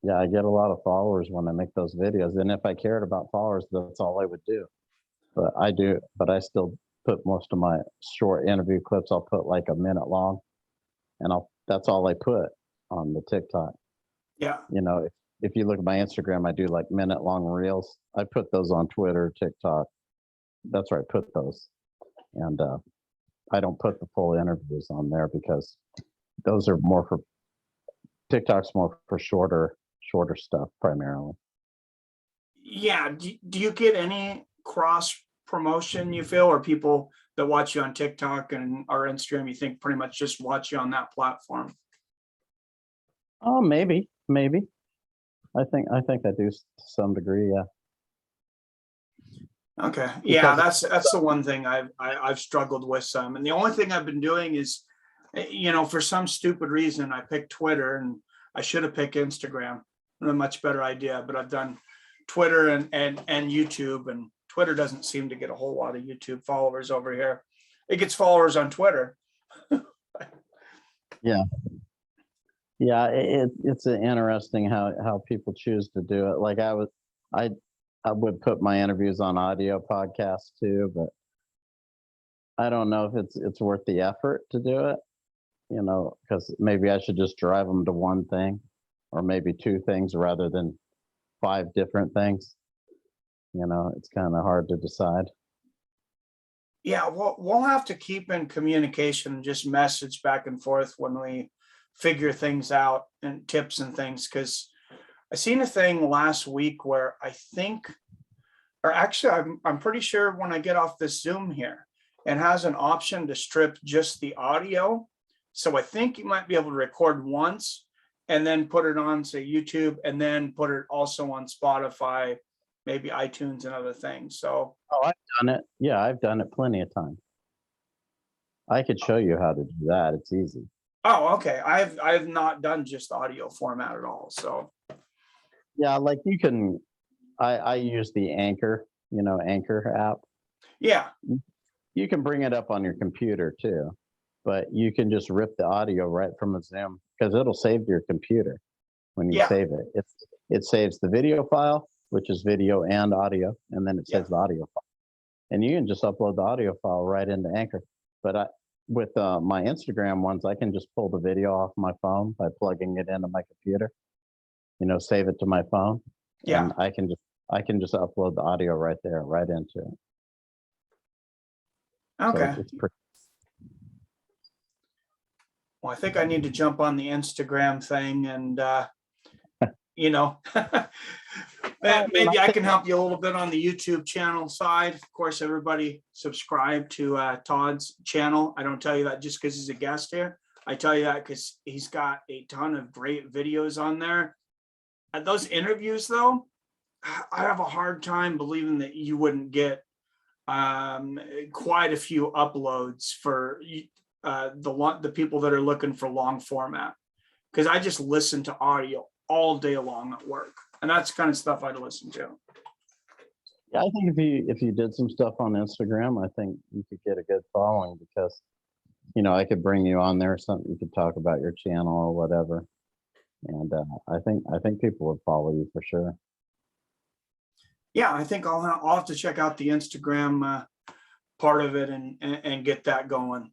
yeah, I get a lot of followers when I make those videos. And if I cared about followers, that's all I would do. But I still put most of my short interview clips. I'll put like a minute long, and that's all I put on the TikTok. Yeah. If you look at my Instagram, I do like minute long reels. I put those on Twitter, TikTok. That's where I put those. And I don't put the full interviews on there because those are more for TikTok's more for shorter stuff primarily. Yeah. Do you get any cross promotion, you feel, or people that watch you on TikTok and our Instagram, you think pretty much just watch you on that platform? Oh, maybe. I think I do to some degree, yeah. Okay. Yeah, that's the one thing I've struggled with some. And the only thing I've been doing is, for some stupid reason, I picked Twitter, and I should have picked Instagram. A much better idea, but I've done Twitter and YouTube, and Twitter doesn't seem to get a whole lot of YouTube followers over here. It gets followers on Twitter. Yeah. It's interesting how people choose to do it. Like I would put my interviews on audio podcasts too, but I don't know if it's worth the effort to do it, because maybe I should just drive them to one thing or maybe two things rather than 5 different things. it's kind of hard to decide. Yeah, we'll have to keep in communication, just message back and forth when we figure things out and tips and things. Because I seen a thing last week where I think, or actually, I'm pretty sure when I get off this Zoom here, it has an option to strip just the audio. So I think you might be able to record once and then put it on, say, YouTube, and then put it also on Spotify, maybe iTunes and other things. So Oh, I've done it. Yeah, I've done it plenty of times. I could show you how to do that. It's easy. oh, okay. I've not done just audio format at all. So Yeah, like you can. I use the Anchor, Anchor app. yeah, You can bring it up on your computer too, but you can just rip the audio right from a Zoom because it'll save to your computer when you yeah, save it. It saves the video file, which is video and audio, and then it yeah. saves the audio file. And you can just upload the audio file right into Anchor. But with my Instagram ones, I can just pull the video off my phone by plugging it into my computer. Save it to my phone, Yeah. and I can just upload the audio right there, right into it. Okay. So it's pretty. Well, I think I need to jump on the Instagram thing and, maybe I can help you a little bit on the YouTube channel side. Of course, everybody subscribe to Todd's channel. I don't tell you that just because he's a guest here. I tell you that because he's got a ton of great videos on there. At those interviews, though, I have a hard time believing that you wouldn't get quite a few uploads for the people that are looking for long format, because I just listen to audio all day long at work, and that's the kind of stuff I'd listen to. Yeah, I think if you did some stuff on Instagram, I think you could get a good following because, I could bring you on there or something. You could talk about your channel or whatever, and I think people would follow you for sure. Yeah, I think I'll have to check out the Instagram part of it and get that going.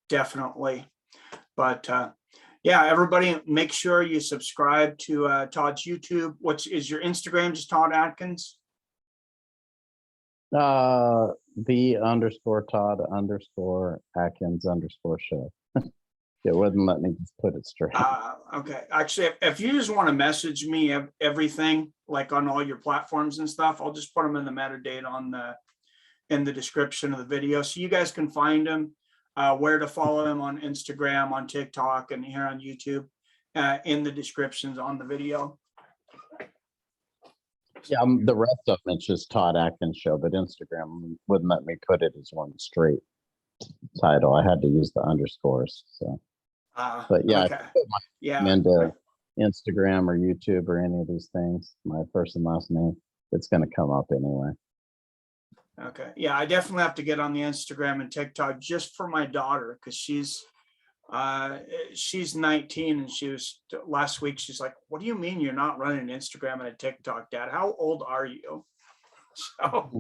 Definitely. But yeah, everybody make sure you subscribe to Todd's YouTube. What is your Instagram? Just Todd Atkins? _Todd_Atkins_show. It wouldn't let me just put it straight. Okay. Actually, if you just want to message me everything, like on all your platforms and stuff, I'll just put them in the metadata in the description of the video, so you guys can find them, where to follow him on Instagram, on TikTok, and here on YouTube, in the descriptions on the video. Yeah, the rest of them, it's just Todd Atkins Show, but Instagram wouldn't let me put it as one straight title. I had to use the underscores. So, but yeah, okay. Yeah, into Instagram or YouTube or any of these things, my first and last name, it's going to come up anyway. okay. Yeah, I definitely have to get on the Instagram and TikTok just for my daughter, because she's 19, and she was last week. She's like, "What do you mean you're not running Instagram and a TikTok, Dad? How old are you?" So,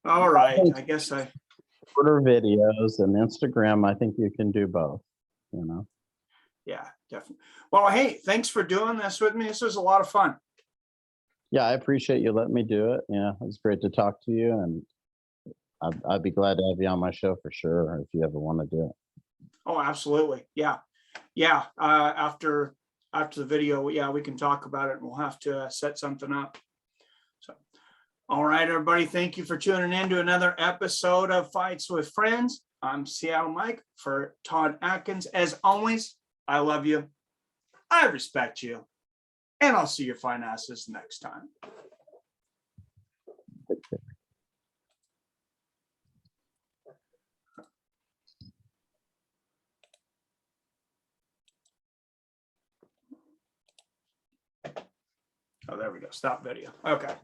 all right, I guess Shorter videos and Instagram, I think you can do both. Yeah, definitely. Well, hey, thanks for doing this with me. This was a lot of fun. Yeah, I appreciate you letting me do it. Yeah, it's great to talk to you, and I'd be glad to have you on my show for sure if you ever want to do it. Oh, absolutely. Yeah. After the video, yeah, we can talk about it, and we'll have to set something up. So, all right, everybody. Thank you for tuning in to another episode of Fights with Friends. I'm Seattle Mike for Todd Atkins. As always, I love you. I respect you. And I'll see your fine asses next time. Oh, there we go. Stop video. Okay.